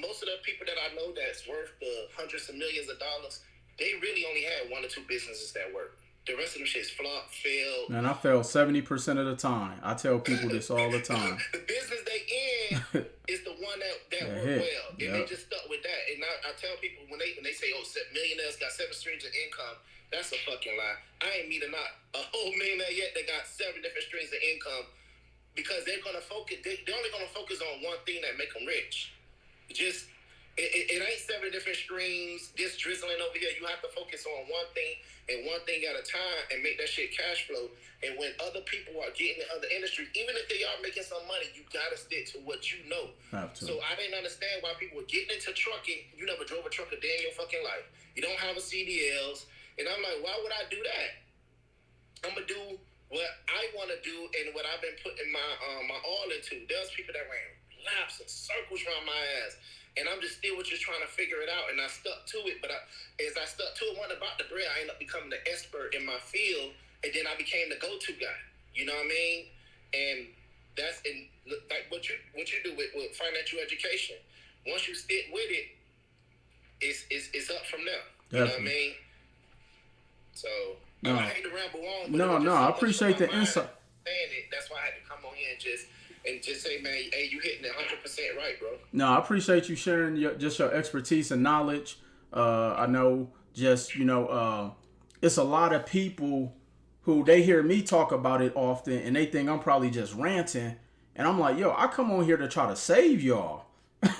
[SPEAKER 2] Most of the people that I know that's worth the hundreds of millions of dollars, they really only had one or two businesses that work. The rest of them shits flop, failed.
[SPEAKER 1] Man, I fail 70% of the time. I tell people this all the time.
[SPEAKER 2] The business they in is the one that work well. And they just stuck with that. And I tell people when they say, millionaires got 7 streams of income, that's a fucking lie. I ain't meeting a whole millionaire yet that got 7 different streams of income because they're going to focus. They're only going to focus on one thing that make them rich. It ain't 7 different streams, just drizzling over here. You have to focus on one thing and one thing at a time and make that shit cash flow. And when other people are getting in other industries, even if they are making some money, you got to stick to what you know. So I didn't understand why people were getting into trucking. You never drove a truck a day in your fucking life. You don't have a CDLs. And I'm like, why would I do that? I'm going to do what I want to do and what I've been putting my all into. There's people that ran laps and circles around my ass. And I'm just trying to figure it out. And I stuck to it. But as I stuck to it, wasn't about the bread. I ended up becoming the expert in my field. And then I became the go-to guy. You know what I mean? And that's like what you do with financial education. Once you stick with it, it's up from there. You know what I mean? So I hate to ramble on. But
[SPEAKER 1] I appreciate the insight.
[SPEAKER 2] That's why I had to come on here and just say, man, hey, you hitting it 100% right, bro.
[SPEAKER 1] No, I appreciate you sharing your expertise and knowledge. I know it's a lot of people who they hear me talk about it often and they think I'm probably just ranting. And I'm like, I come on here to try to save y'all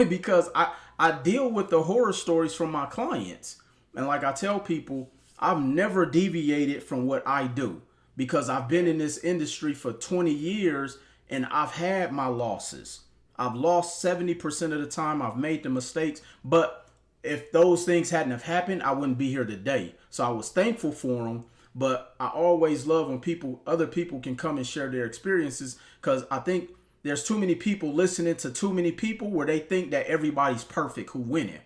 [SPEAKER 1] because I deal with the horror stories from my clients. And like I tell people, I've never deviated from what I do because I've been in this industry for 20 years and I've had my losses. I've lost 70% of the time. I've made the mistakes. But if those things hadn't have happened, I wouldn't be here today. So I was thankful for them. But I always love when other people can come and share their experiences because I think there's too many people listening to too many people where they think that everybody's perfect who winning.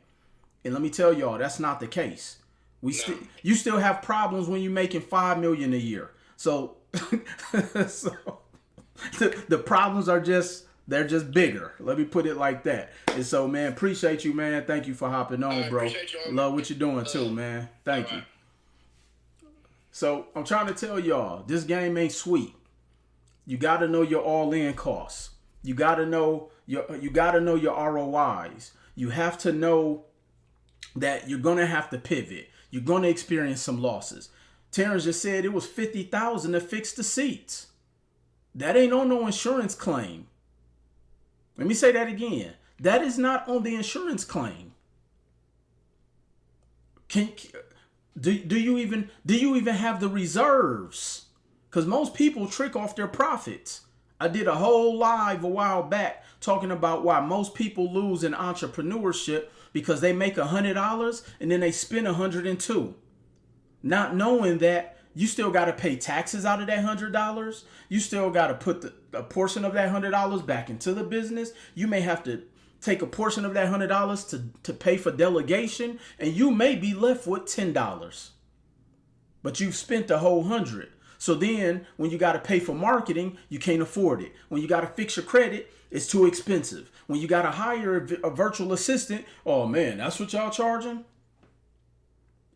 [SPEAKER 1] And let me tell y'all, that's not the case. You still have problems when you're making $5 million a year. So, the problems are they're just bigger. Let me put it like that. And so, man, appreciate you, man. Thank you for hopping on, bro. Love what you're doing too, man. Thank you. So I'm trying to tell y'all, this game ain't sweet. You got to know your all-in costs. You got to know your ROIs. You have to know that you're gonna have to pivot. You're gonna experience some losses. Terrence just said it was $50,000 to fix the seats. That ain't on no insurance claim. Let me say that again. That is not on the insurance claim. Do you even have the reserves? Because most people trick off their profits. I did a whole live a while back talking about why most people lose in entrepreneurship because they make $100 and then they spend $102. not knowing that you still got to pay taxes out of that $100. You still got to put a portion of that $100 back into the business. You may have to take a portion of that $100 to pay for delegation, and you may be left with $10. But you've spent the whole 100. So then when you got to pay for marketing, you can't afford it. When you got to fix your credit, it's too expensive. When you got to hire a virtual assistant, oh man, that's what y'all charging?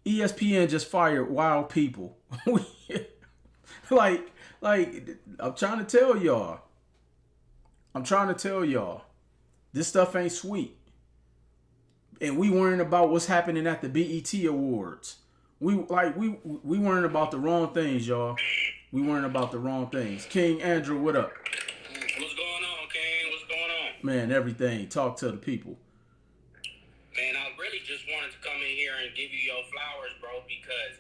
[SPEAKER 1] ESPN just fired wild people. like, I'm trying to tell y'all. This stuff ain't sweet. And we worrying about what's happening at the BET Awards. We worrying about the wrong things, y'all. We worrying about the wrong things. King Andrew, what up?
[SPEAKER 2] What's going on, King? What's going on?
[SPEAKER 1] Man, everything. Talk to the people.
[SPEAKER 2] Man, I really just wanted to come in here and give you your flowers, bro, because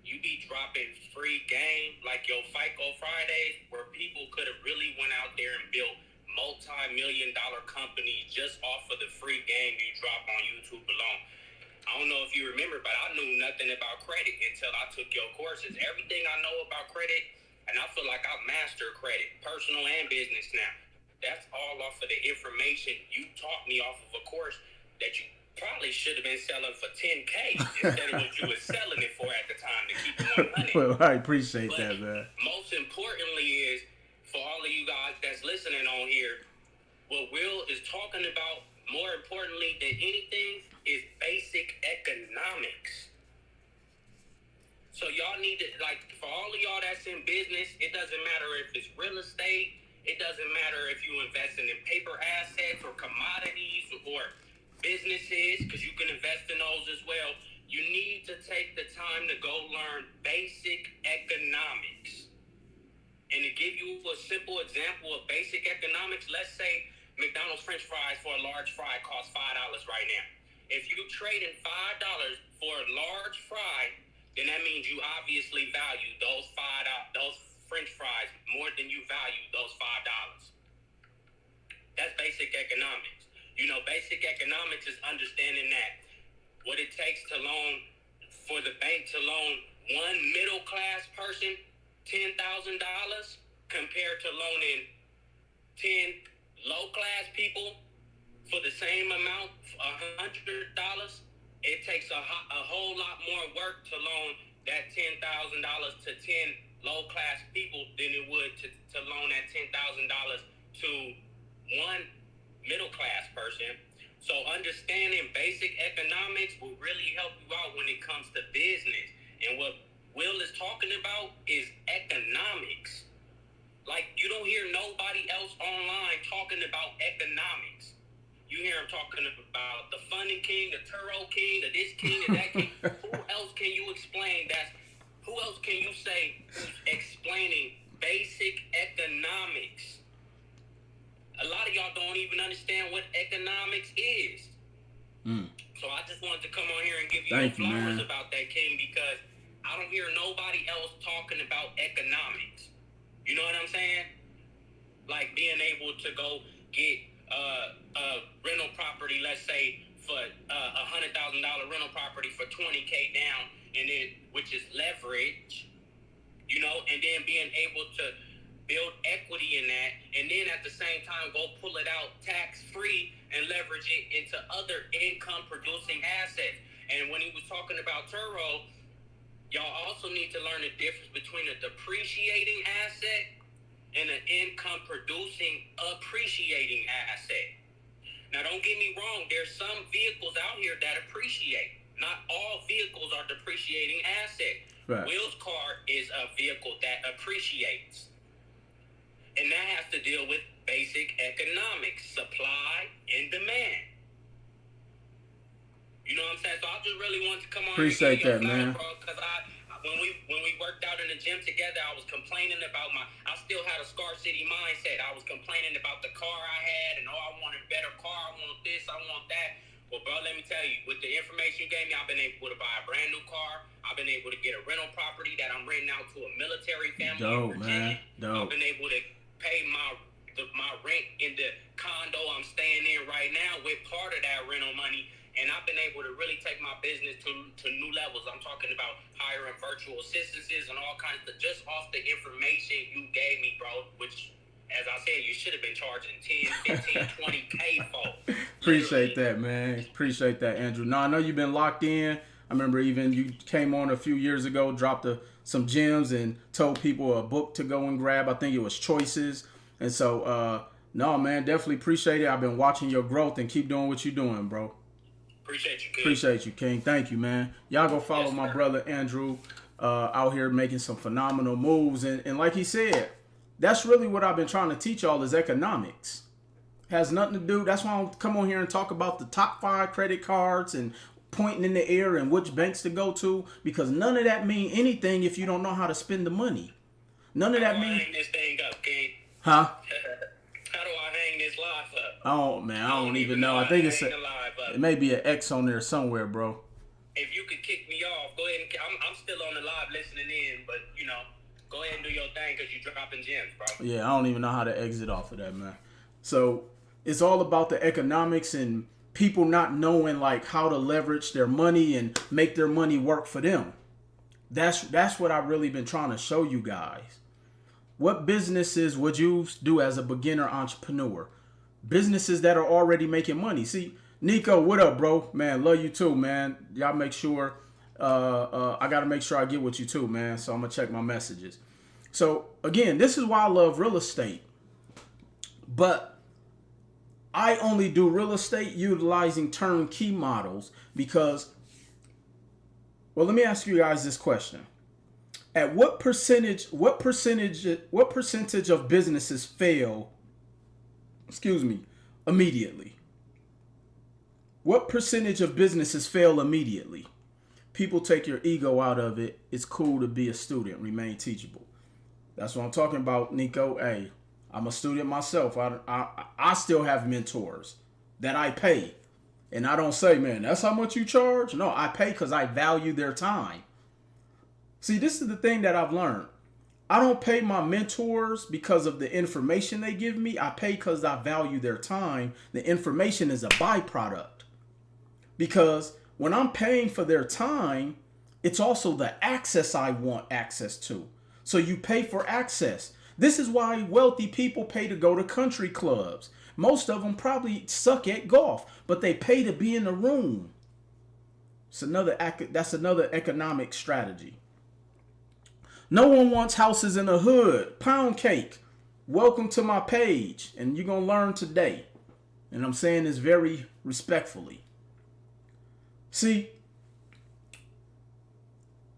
[SPEAKER 2] you be dropping free game like your FICO Fridays, where people could have really went out there and built multi-million-dollar companies just off of the free game you drop on YouTube alone. I don't know if you remember, but I knew nothing about credit until I took your courses. Everything I know about credit, and I feel like I've mastered credit, personal and business now. That's all off of the information you taught me off of a course that you probably should have been selling for $10K instead of what you were selling it for at the time to keep it 100.
[SPEAKER 1] Well, I appreciate
[SPEAKER 2] but
[SPEAKER 1] that, man.
[SPEAKER 2] Most importantly is, for all of you guys that's listening on here, what Will is talking about, more importantly than anything, is basic economics. So y'all need to, like, for all of y'all that's in business, it doesn't matter if it's real estate, it doesn't matter if you investing in paper assets or commodities or businesses, because you can invest in those as well. You need to take the time to go learn basic economics. And to give you a simple example of basic economics, let's say McDonald's French fries for a large fry cost $5 right now. If you trade in $5 for a large fry, then that means you obviously value those French fries more than you value those $5. That's basic economics. You know, basic economics is understanding that what it takes to loan, for the bank to loan one middle class person $10,000 compared to loaning 10 low class people for the same amount, $100. It takes a whole lot more work to loan that $10,000 to 10 low class people than it would to loan that $10,000 to one middle class person. So understanding basic economics will really help you out when it comes to business. And what Will is talking about is economics. Like, you don't hear nobody else online talking about economics. You hear him talking about the funding king, the Turo king, the this king, and that king. Who else can you explain that? Who else can you say who's explaining basic economics? A lot of y'all don't even understand what economics is. So I just wanted to come on here and give you some flowers about that, King, because I don't hear nobody else talking about economics. You know what I'm saying? Like being able to go get a rental property, let's say for $100,000 rental property for $20K down, and then which is leverage, you know, and then being able to build equity in that, and then at the same time go pull it out tax free and leverage it into other income producing assets. And when he was talking about Turo, y'all also need to learn the difference between a depreciating asset and an income producing appreciating asset. Now, don't get me wrong. There's some vehicles out here that appreciate. Not all vehicles are depreciating assets.
[SPEAKER 1] Right.
[SPEAKER 2] Will's car is a vehicle that appreciates. And that has to deal with basic economics, supply and demand. You know what I'm saying? So I just really wanted to come on.
[SPEAKER 1] Appreciate that, man.
[SPEAKER 2] Because when we worked out in the gym together, I was complaining about I still had a Scar City mindset. I was complaining about the car I had and I wanted a better car. I want this, I want that. Well, bro, let me tell you, with the information you gave me, I've been able to buy a brand new car. I've been able to get a rental property that I'm renting out to a military family in Virginia. I've been able to pay my rent in the condo I'm staying in right now with part of that rental money. And I've been able to really take my business to new levels. I'm talking about hiring virtual assistants and all kinds of, just off the information you gave me, bro, which, as I said, you should have been charging 10, 15, 20K for.
[SPEAKER 1] Appreciate that, man. Appreciate that, Andrew. No, I know you've been locked in. I remember even you came on a few years ago, dropped some gems and told people a book to go and grab. I think it was Choices. And so, no, man, definitely appreciate it. I've been watching your growth and keep doing what you're doing, bro.
[SPEAKER 2] Appreciate you, King.
[SPEAKER 1] Appreciate you, King. Thank you, man. Y'all go follow my brother, Andrew, out here making some phenomenal moves. And like he said, that's really what I've been trying to teach y'all is economics. Has nothing to do. That's why I come on here and talk about the top 5 credit cards and pointing in the air and which banks to go to, because none of that mean anything if you don't know how to spend the money. None of that mean.
[SPEAKER 2] Hang this thing up, King.
[SPEAKER 1] Huh?
[SPEAKER 2] How do I hang this live up?
[SPEAKER 1] Oh man, I don't even know. I think it may be an X on there somewhere, bro.
[SPEAKER 2] If you could kick me off, go ahead and I'm still on the live listening in, but go ahead and do your thing because you're dropping gems, bro.
[SPEAKER 1] Yeah, I don't even know how to exit off of that, man. So it's all about the economics and people not knowing like how to leverage their money and make their money work for them. That's what I've really been trying to show you guys. What businesses would you do as a beginner entrepreneur? Businesses that are already making money. See, Nico, what up, bro? Man, love you too, man. Y'all make sure, I got to make sure I get with you too, man. So I'm going to check my messages. So again, this is why I love real estate. But I only do real estate utilizing turnkey models because, well, let me ask you guys this question. At what percentage of businesses fail, immediately? What percentage of businesses fail immediately? People take your ego out of it. It's cool to be a student, remain teachable. That's what I'm talking about, Nico. Hey, I'm a student myself. I still have mentors that I pay. And I don't say, man, that's how much you charge. No, I pay because I value their time. See, this is the thing that I've learned. I don't pay my mentors because of the information they give me. I pay because I value their time. The information is a byproduct. Because when I'm paying for their time, it's also the access I want access to. So you pay for access. This is why wealthy people pay to go to country clubs. Most of them probably suck at golf, but they pay to be in the room. That's another economic strategy. No one wants houses in the hood. Pound cake. Welcome to my page. And you're going to learn today. And I'm saying this very respectfully. See,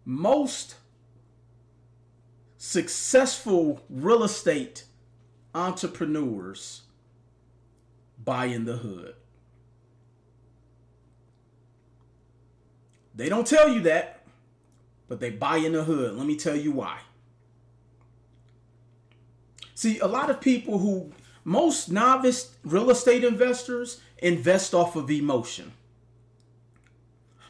[SPEAKER 1] most successful real estate entrepreneurs buy in the hood. They don't tell you that. But they buy in the hood. Let me tell you why. See, a lot of people most novice real estate investors invest off of emotion.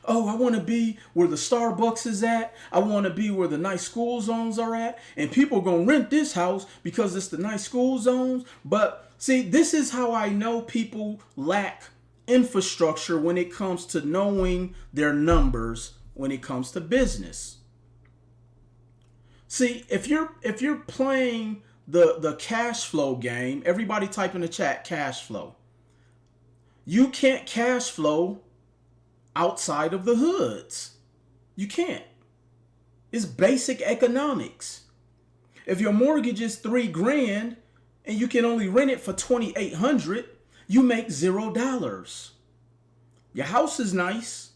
[SPEAKER 1] Oh, I want to be where the Starbucks is at. I want to be where the nice school zones are at. And people are going to rent this house because it's the nice school zones. But see, this is how I know people lack infrastructure when it comes to knowing their numbers when it comes to business. See, if you're playing the cash flow game, everybody type in the chat cash flow. You can't cash flow outside of the hoods. You can't. It's basic economics. If your mortgage is $3,000 and you can only rent it for $2,800, you make $0. Your house is nice,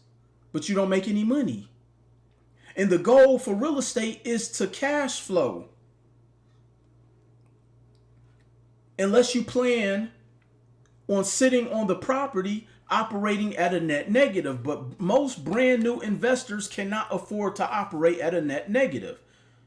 [SPEAKER 1] but you don't make any money. And the goal for real estate is to cash flow. Unless you plan on sitting on the property operating at a net negative. But most brand new investors cannot afford to operate at a net negative.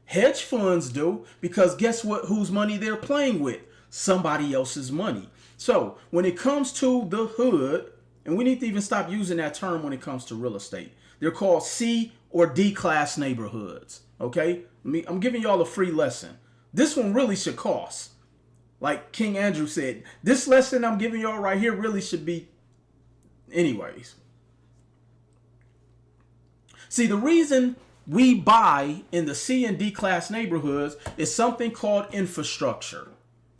[SPEAKER 1] Hedge funds do, because guess what? Whose money they're playing with? Somebody else's money. So when it comes to the hood, and we need to even stop using that term when it comes to real estate. They're called C or D class neighborhoods. Okay? I'm giving y'all a free lesson. This one really should cost. Like King Andrew said, this lesson I'm giving y'all right here really should be anyways. See, the reason we buy in the C and D class neighborhoods is something called infrastructure.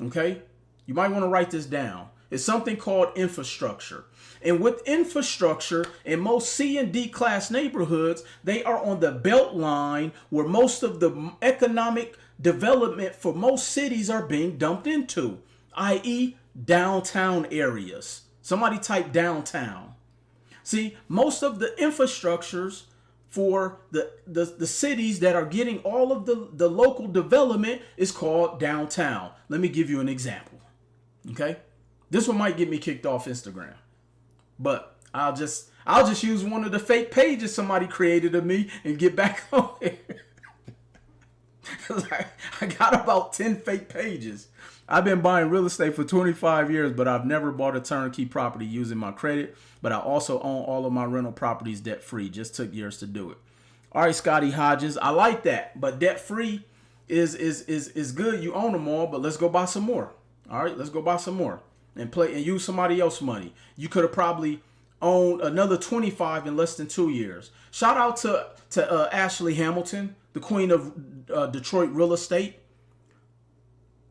[SPEAKER 1] Okay? You might want to write this down. It's something called infrastructure. And with infrastructure in most C and D class neighborhoods, they are on the belt line where most of the economic development for most cities are being dumped into, i.e. downtown areas. Somebody type downtown. See, most of the infrastructures for the cities that are getting all of the local development is called downtown. Let me give you an example. Okay? This one might get me kicked off Instagram. But I'll just use one of the fake pages somebody created of me and get back on it. Cause I got about 10 fake pages. I've been buying real estate for 25 years, but I've never bought a turnkey property using my credit. But I also own all of my rental properties debt free. Just took years to do it. All right, Scotty Hodges, I like that. But debt free is good. You own them all, but let's go buy some more. All right, let's go buy some more and play and use somebody else's money. You could have probably owned another 25 in less than 2 years. Shout out to Ashley Hamilton, the queen of Detroit real estate.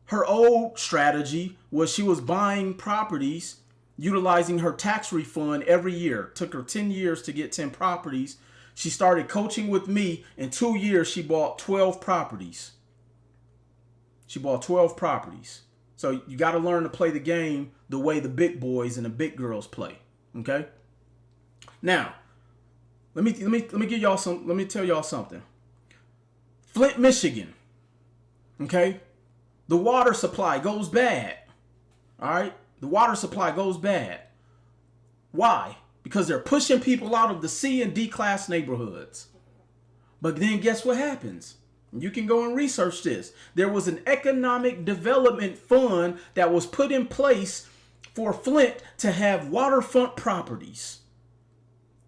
[SPEAKER 1] Her old strategy was she was buying properties utilizing her tax refund every year. Took her 10 years to get 10 properties. She started coaching with me. In 2 years, she bought 12 properties. She bought 12 properties. So you got to learn to play the game the way the big boys and the big girls play. Okay? Now, let me give y'all some. Let me tell y'all something. Flint, Michigan. Okay? The water supply goes bad. All right? The water supply goes bad. Why? Because they're pushing people out of the C and D class neighborhoods. But then guess what happens? You can go and research this. There was an economic development fund that was put in place for Flint to have waterfront properties.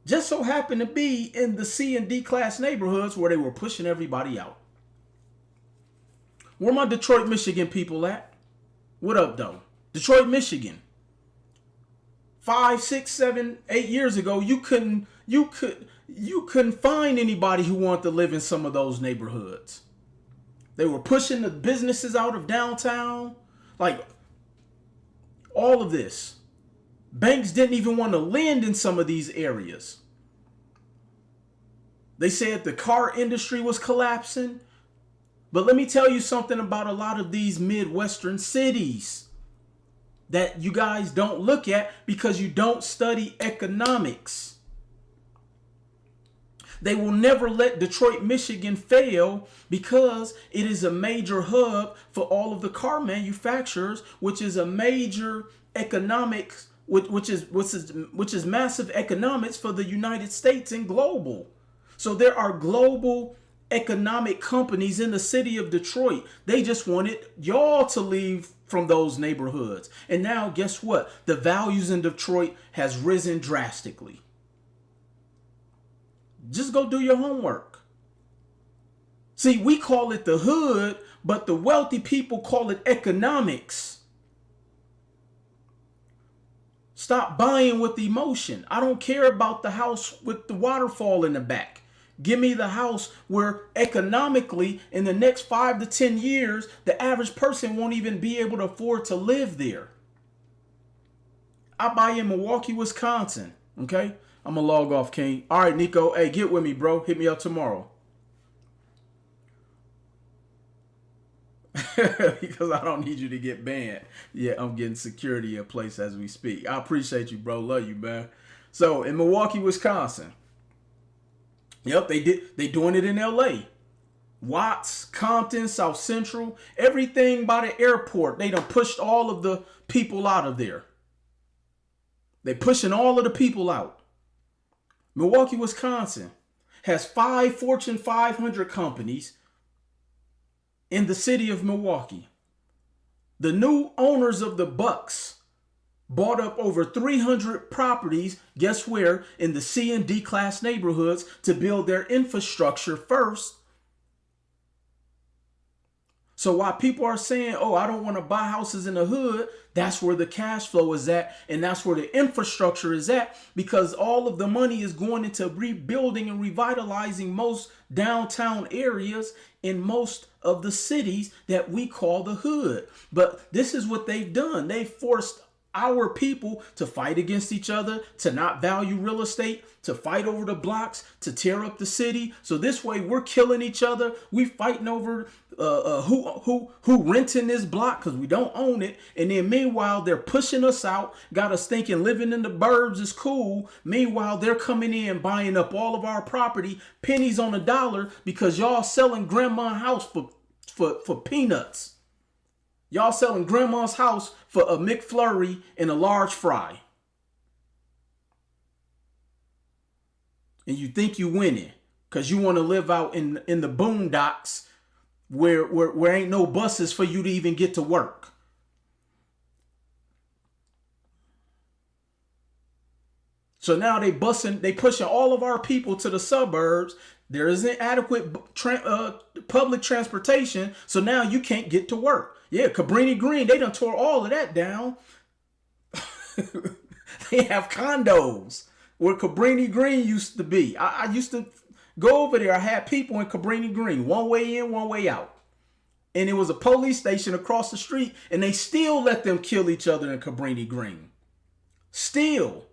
[SPEAKER 1] Just so happened to be in the C and D class neighborhoods where they were pushing everybody out. Where my Detroit, Michigan people at? What up, though? Detroit, Michigan. 5, 6, 7, 8 years ago, you couldn't find anybody who wanted to live in some of those neighborhoods. They were pushing the businesses out of downtown. Like, all of this. Banks didn't even want to lend in some of these areas. They said the car industry was collapsing. But let me tell you something about a lot of these Midwestern cities that you guys don't look at because you don't study economics. They will never let Detroit, Michigan fail because it is a major hub for all of the car manufacturers, which is a major economics, which is massive economics for the United States and global. So there are global economic companies in the city of Detroit. They just wanted y'all to leave from those neighborhoods. And now guess what? The values in Detroit has risen drastically. Just go do your homework. See, we call it the hood, but the wealthy people call it economics. Stop buying with emotion. I don't care about the house with the waterfall in the back. Give me the house where economically in the next 5 to 10 years, the average person won't even be able to afford to live there. I buy in Milwaukee, Wisconsin. Okay? I'm going to log off, King. All right, Nico. Hey, get with me, bro. Hit me up tomorrow. Because I don't need you to get banned. Yeah, I'm getting security in place as we speak. I appreciate you, bro. Love you, man. So, in Milwaukee, Wisconsin. Yep, they doing it in LA. Watts, Compton, South Central, everything by the airport. They done pushed all of the people out of there. They pushing all of the people out. Milwaukee, Wisconsin has 5 Fortune 500 companies in the city of Milwaukee. The new owners of the Bucks bought up over 300 properties, guess where? In the C and D class neighborhoods to build their infrastructure first So while people are saying, oh, I don't want to buy houses in the hood, that's where the cash flow is at. And that's where the infrastructure is at, because all of the money is going into rebuilding and revitalizing most downtown areas in most of the cities that we call the hood. But this is what they've done. They forced our people to fight against each other, to not value real estate, to fight over the blocks, to tear up the city. So this way we're killing each other. We fighting over who renting this block because we don't own it. And then meanwhile, they're pushing us out, got us thinking living in the burbs is cool. Meanwhile, they're coming in, buying up all of our property, pennies on the dollar, because y'all selling grandma's house for peanuts. Y'all selling grandma's house for a McFlurry and a large fry. And you think you winning because you want to live out in the boondocks where ain't no buses for you to even get to work. So now they pushing all of our people to the suburbs. There isn't adequate public transportation. So now you can't get to work. Yeah, Cabrini Green, they done tore all of that down. They have condos where Cabrini Green used to be. I used to go over there. I had people in Cabrini Green, one way in, one way out. And it was a police station across the street, and they still let them kill each other in Cabrini Green. Still.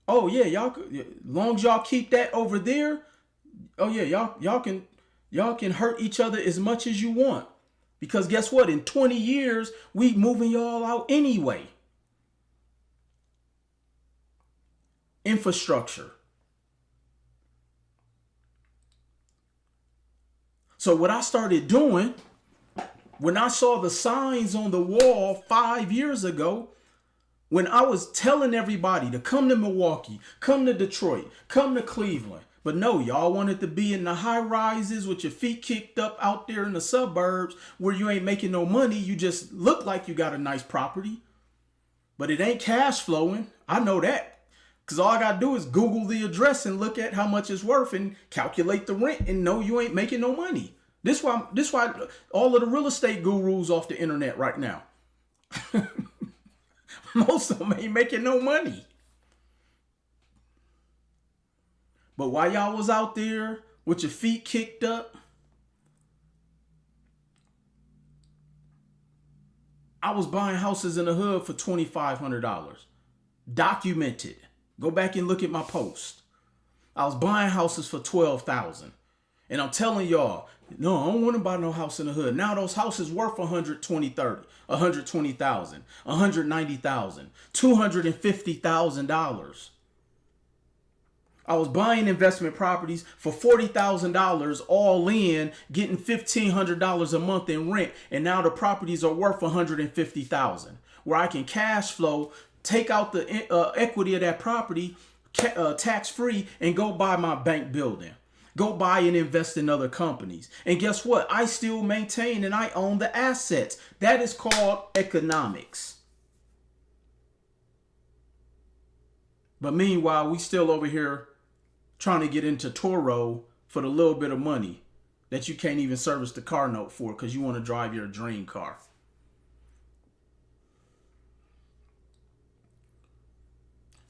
[SPEAKER 1] Oh yeah, y'all, as long as y'all keep that over there, oh yeah, y'all can hurt each other as much as you want. Because guess what? In 20 years, we moving y'all out anyway. Infrastructure. So what I started doing, when I saw the signs on the wall 5 years ago, when I was telling everybody to come to Milwaukee, come to Detroit, come to Cleveland, but no, y'all wanted to be in the high rises with your feet kicked up out there in the suburbs where you ain't making no money. You just look like you got a nice property, but it ain't cash flowing. I know that because all I got to do is Google the address and look at how much it's worth and calculate the rent and know you ain't making no money. This why all of the real estate gurus off the internet right now. Most of them ain't making no money. But while y'all was out there with your feet kicked up, I was buying houses in the hood for $2,500. Documented. Go back and look at my post. I was buying houses for $12,000. And I'm telling y'all, no, I don't want to buy no house in the hood. Now those houses worth $120,000, $190,000, $250,000. I was buying investment properties for $40,000 all in, getting $1,500 a month in rent, and now the properties are worth $150,000, where I can cash flow, take out the equity of that property, tax free, and go buy my bank building. Go buy and invest in other companies. And guess what? I still maintain and I own the assets. That is called economics. But meanwhile, we still over here trying to get into Turo for the little bit of money that you can't even service the car note for because you want to drive your dream car.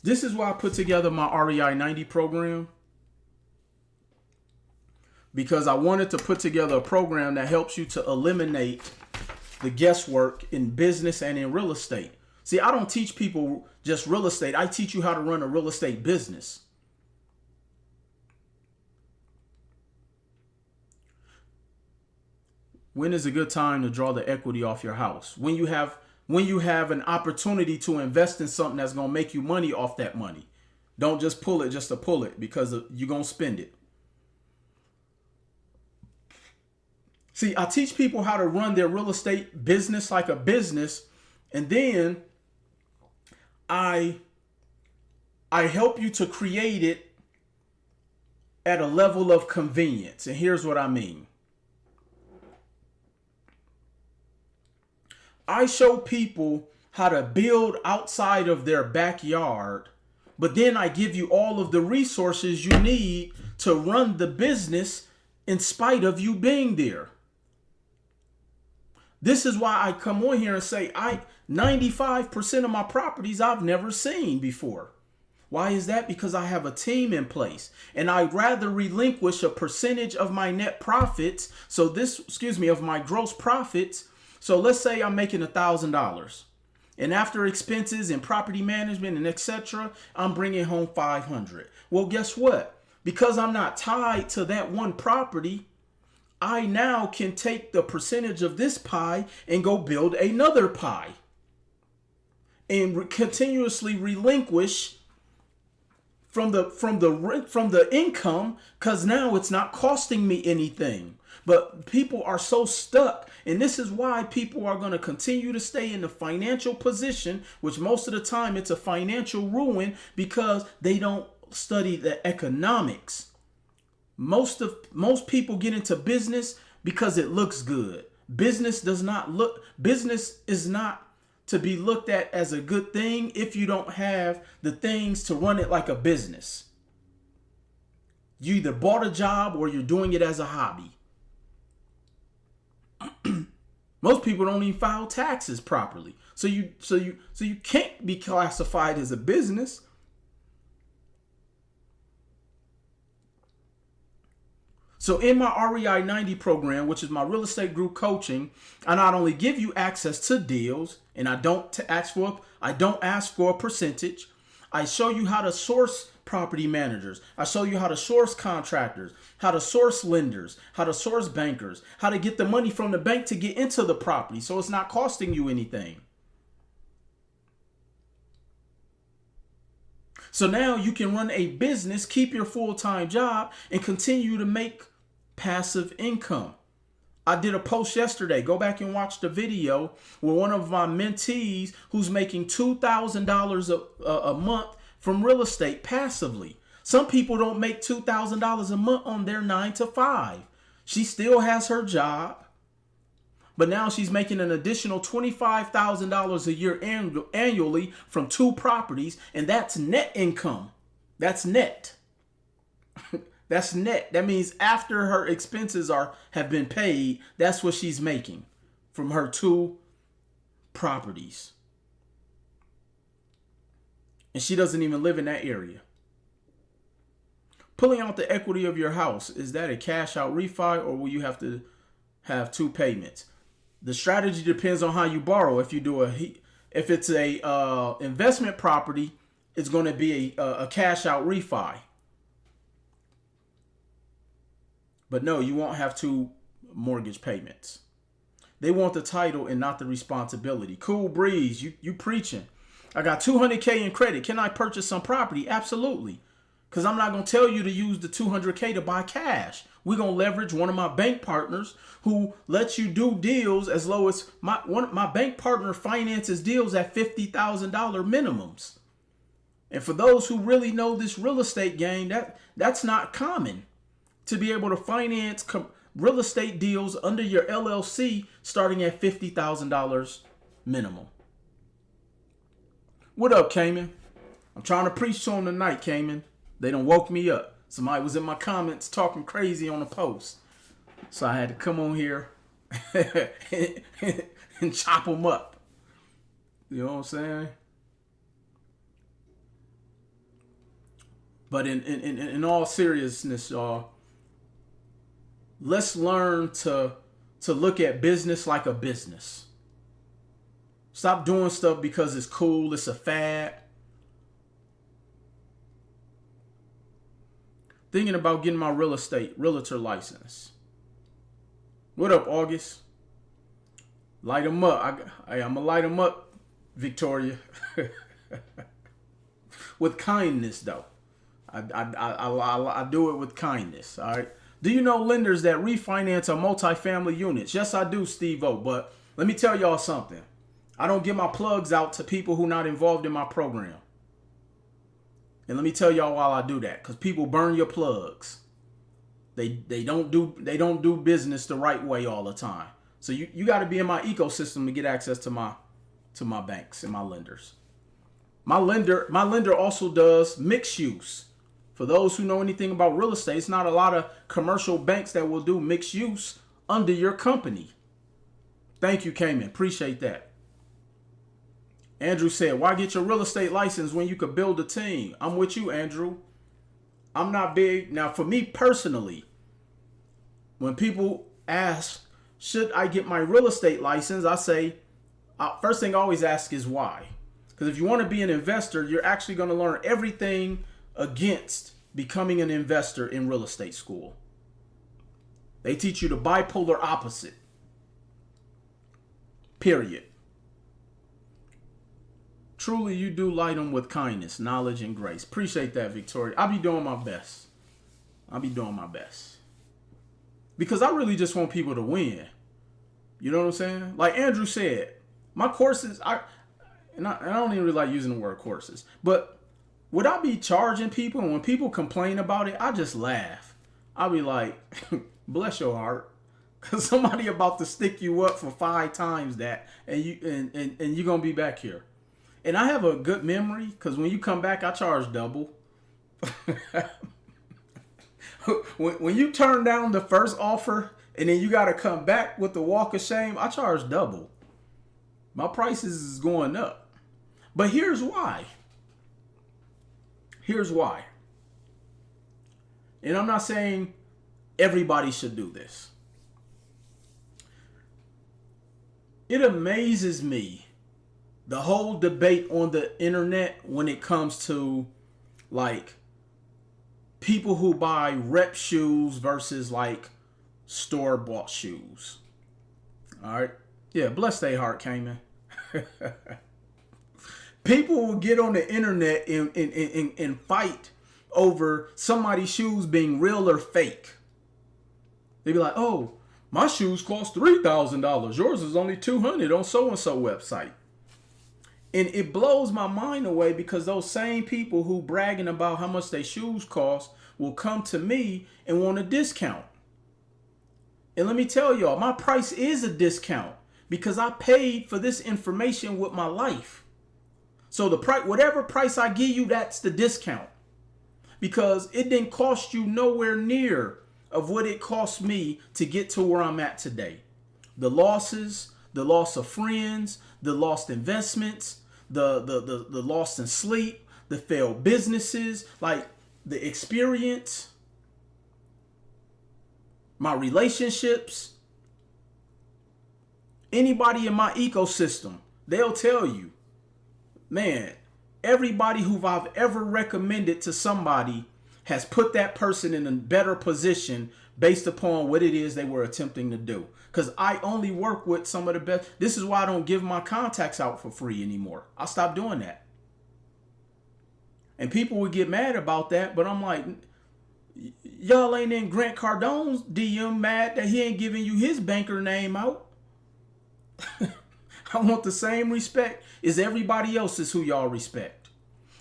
[SPEAKER 1] This is why I put together my REI 90 program. Because I wanted to put together a program that helps you to eliminate the guesswork in business and in real estate. See, I don't teach people just real estate. I teach you how to run a real estate business. When is a good time to draw the equity off your house? When you have an opportunity to invest in something that's going to make you money off that money. Don't just pull it just to pull it because you're going to spend it. See, I teach people how to run their real estate business like a business, and then I help you to create it at a level of convenience. And here's what I mean. I show people how to build outside of their backyard, but then I give you all of the resources you need to run the business in spite of you being there. This is why I come on here and say 95% of my properties I've never seen before. Why is that? Because I have a team in place, and I'd rather relinquish a percentage of my net profits. So of my gross profits. So let's say I'm making $1,000, and after expenses and property management and etc., I'm bringing home 500. Well, guess what? Because I'm not tied to that one property, I now can take the percentage of this pie and go build another pie and continuously relinquish from the income, because now it's not costing me anything. But people are so stuck, and this is why people are going to continue to stay in the financial position, which most of the time it's a financial ruin, because they don't study the economics. Most people get into business because it looks good. Business is not to be looked at as a good thing if you don't have the things to run it like a business. You either bought a job or you're doing it as a hobby. Most people don't even file taxes properly. So you can't be classified as a business. So in my REI 90 program, which is my real estate group coaching, I not only give you access to deals, and I don't ask for a percentage. I show you how to source property managers. I show you how to source contractors, how to source lenders, how to source bankers, how to get the money from the bank to get into the property so it's not costing you anything. So now you can run a business, keep your full-time job, and continue to make passive income. I did a post yesterday. Go back and watch the video where one of my mentees who's making $2,000 a month from real estate passively. Some people don't make $2,000 a month on their 9 to 5. She still has her job, but now she's making an additional $25,000 a year annually from 2 properties, and that's net income. That's net. That's net. That means after her expenses have been paid, that's what she's making from her 2 properties. And she doesn't even live in that area. Pulling out the equity of your house, is that a cash out refi, or will you have to have 2 payments? The strategy depends on how you borrow. If it's a investment property, it's going to be a cash out refi. But no, you won't have 2 mortgage payments. They want the title and not the responsibility. Cool breeze, you preaching. I got $200K in credit. Can I purchase some property? Absolutely. Because I'm not going to tell you to use the $200K to buy cash. We're going to leverage one of my bank partners who lets you do deals as low as my bank partner finances deals at $50,000 minimums. And for those who really know this real estate game, that's not common to be able to finance real estate deals under your LLC starting at $50,000 minimum. What up, Cayman? I'm trying to preach to them tonight, Cayman. They done woke me up. Somebody was in my comments talking crazy on a post. So I had to come on here and chop them up. You know what I'm saying? But in all seriousness, y'all, let's learn to look at business like a business. Stop doing stuff because it's cool, it's a fad. Thinking about getting my realtor license. What up, August? Light them up. I'm going to light them up, Victoria. With kindness, though. I do it with kindness, all right? Do you know lenders that refinance a multifamily units? Yes, I do, Steve-O, but let me tell y'all something. I don't give my plugs out to people who are not involved in my program. And let me tell y'all why I do that. Because people burn your plugs. They don't do business the right way all the time. So you got to be in my ecosystem to get access to my banks and my lenders. My lender also does mixed use. For those who know anything about real estate, it's not a lot of commercial banks that will do mixed use under your company. Thank you, Cayman. Appreciate that. Andrew said, why get your real estate license when you could build a team? I'm with you, Andrew. I'm not big. Now, for me personally, when people ask, should I get my real estate license? I say, first thing I always ask is why. Because if you want to be an investor, you're actually going to learn everything against becoming an investor in real estate school. They teach you the bipolar opposite. Period. Truly, you do light them with kindness, knowledge, and grace. Appreciate that, Victoria. I'll be doing my best. Because I really just want people to win. You know what I'm saying? Like Andrew said, my courses, I don't even really like using the word courses, but would I be charging people? And when people complain about it, I just laugh. I'll be like, bless your heart. Because somebody about to stick you up for 5 times that, and you're going to be back here. And I have a good memory, because when you come back, I charge double. When you turn down the first offer, and then you got to come back with the walk of shame, I charge double. My prices is going up. But here's why. And I'm not saying everybody should do this. It amazes me, the whole debate on the internet when it comes to like people who buy rep shoes versus like store-bought shoes. All right. Yeah, bless their heart, Cayman. People will get on the internet and fight over somebody's shoes being real or fake. They be like, oh, my shoes cost $3,000. Yours is only $200 on so-and-so website. And it blows my mind away because those same people who bragging about how much their shoes cost will come to me and want a discount. And let me tell y'all, my price is a discount because I paid for this information with my life. So the price, whatever price I give you, that's the discount. Because it didn't cost you nowhere near of what it cost me to get to where I'm at today. The losses, the loss of friends, the lost investments, the loss in sleep, the failed businesses, like the experience, my relationships, anybody in my ecosystem, they'll tell you, man, everybody who I've ever recommended to somebody has put that person in a better position based upon what it is they were attempting to do. Because I only work with some of the best. This is why I don't give my contacts out for free anymore. I stopped doing that. And people would get mad about that, but I'm like, y'all ain't in Grant Cardone's DM mad that he ain't giving you his banker name out. I want the same respect as everybody else's who y'all respect.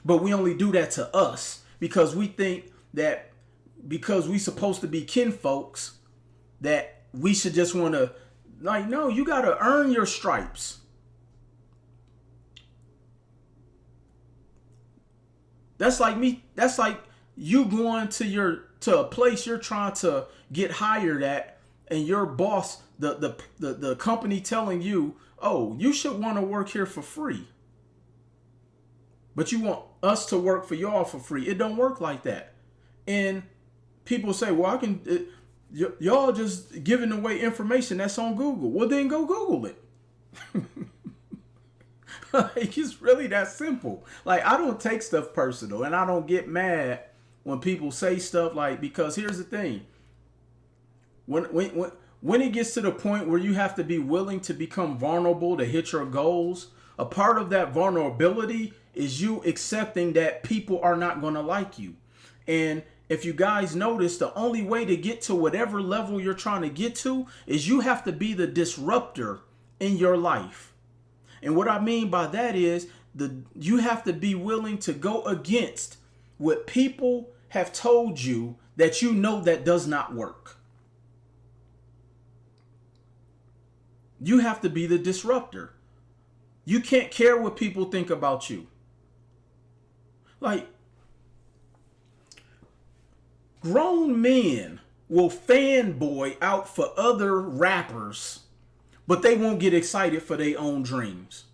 [SPEAKER 1] But we only do that to us because we think that because we supposed to be kinfolks that we should just want to, like, no, you got to earn your stripes. That's like me. That's like you going to a place you're trying to get hired at, and your boss, the company telling you, oh, you should want to work here for free. But you want us to work for y'all for free. It don't work like that. And people say, well, y'all just giving away information that's on Google. Well, then go Google it. Like, it's really that simple. Like, I don't take stuff personal, and I don't get mad when people say stuff like, because here's the thing. When it gets to the point where you have to be willing to become vulnerable to hit your goals, a part of that vulnerability is you accepting that people are not going to like you. And if you guys notice, the only way to get to whatever level you're trying to get to is you have to be the disruptor in your life. And what I mean by that is you have to be willing to go against what people have told you that you know that does not work. You have to be the disruptor. You can't care what people think about you. Like, grown men will fanboy out for other rappers but they won't get excited for their own dreams.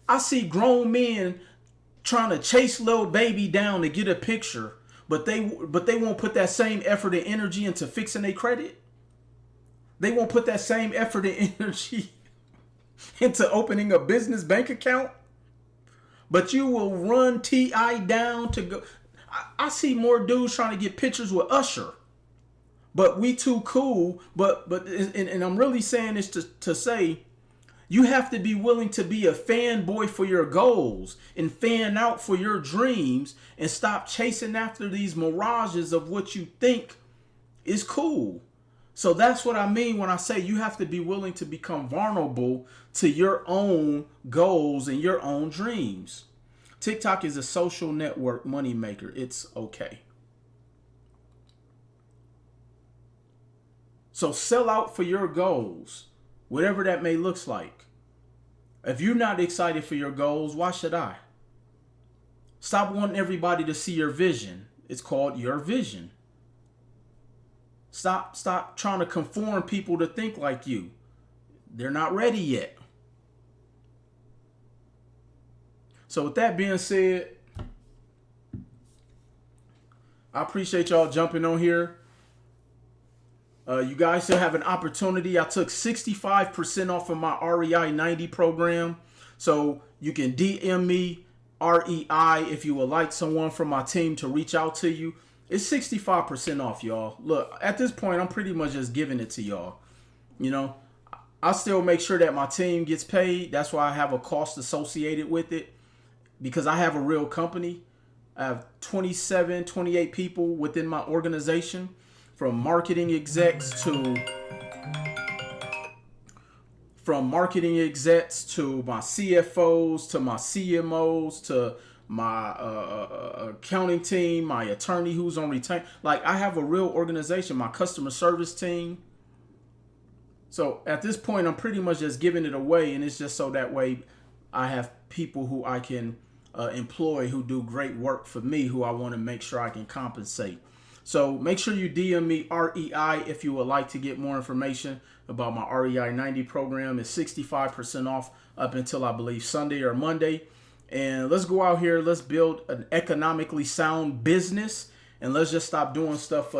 [SPEAKER 1] I see grown men trying to chase little baby down to get a picture, but they won't put that same effort and energy into fixing their credit. They won't put that same effort and energy into opening a business bank account. But you will run TI down to go. I see more dudes trying to get pictures with Usher. But we too cool. And I'm really saying this to say, you have to be willing to be a fanboy for your goals and fan out for your dreams and stop chasing after these mirages of what you think is cool. So that's what I mean when I say you have to be willing to become vulnerable to your own goals and your own dreams. TikTok is a social network moneymaker. It's okay. So sell out for your goals, whatever that may look like. If you're not excited for your goals, why should I? Stop wanting everybody to see your vision. It's called your vision. Stop trying to conform people to think like you. They're not ready yet. So with that being said, I appreciate y'all jumping on here. You guys still have an opportunity. I took 65% off of my REI 90 program. So you can DM me REI if you would like someone from my team to reach out to you. It's 65% off, y'all. Look, at this point, I'm pretty much just giving it to y'all. You know, I still make sure that my team gets paid. That's why I have a cost associated with it, because I have a real company. I have 27, 28 people within my organization, from marketing execs to my CFOs to my CMOs to my accounting team, my attorney who's on retain. Like, I have a real organization, my customer service team. So at this point, I'm pretty much just giving it away, and it's just so that way I have people who I can employ who do great work for me, who I want to make sure I can compensate. So make sure you DM me REI if you would like to get more information about my REI 90 program. It's 65% off up until, I believe, Sunday or Monday. And let's go out here. Let's build an economically sound business. And let's just stop doing stuff for the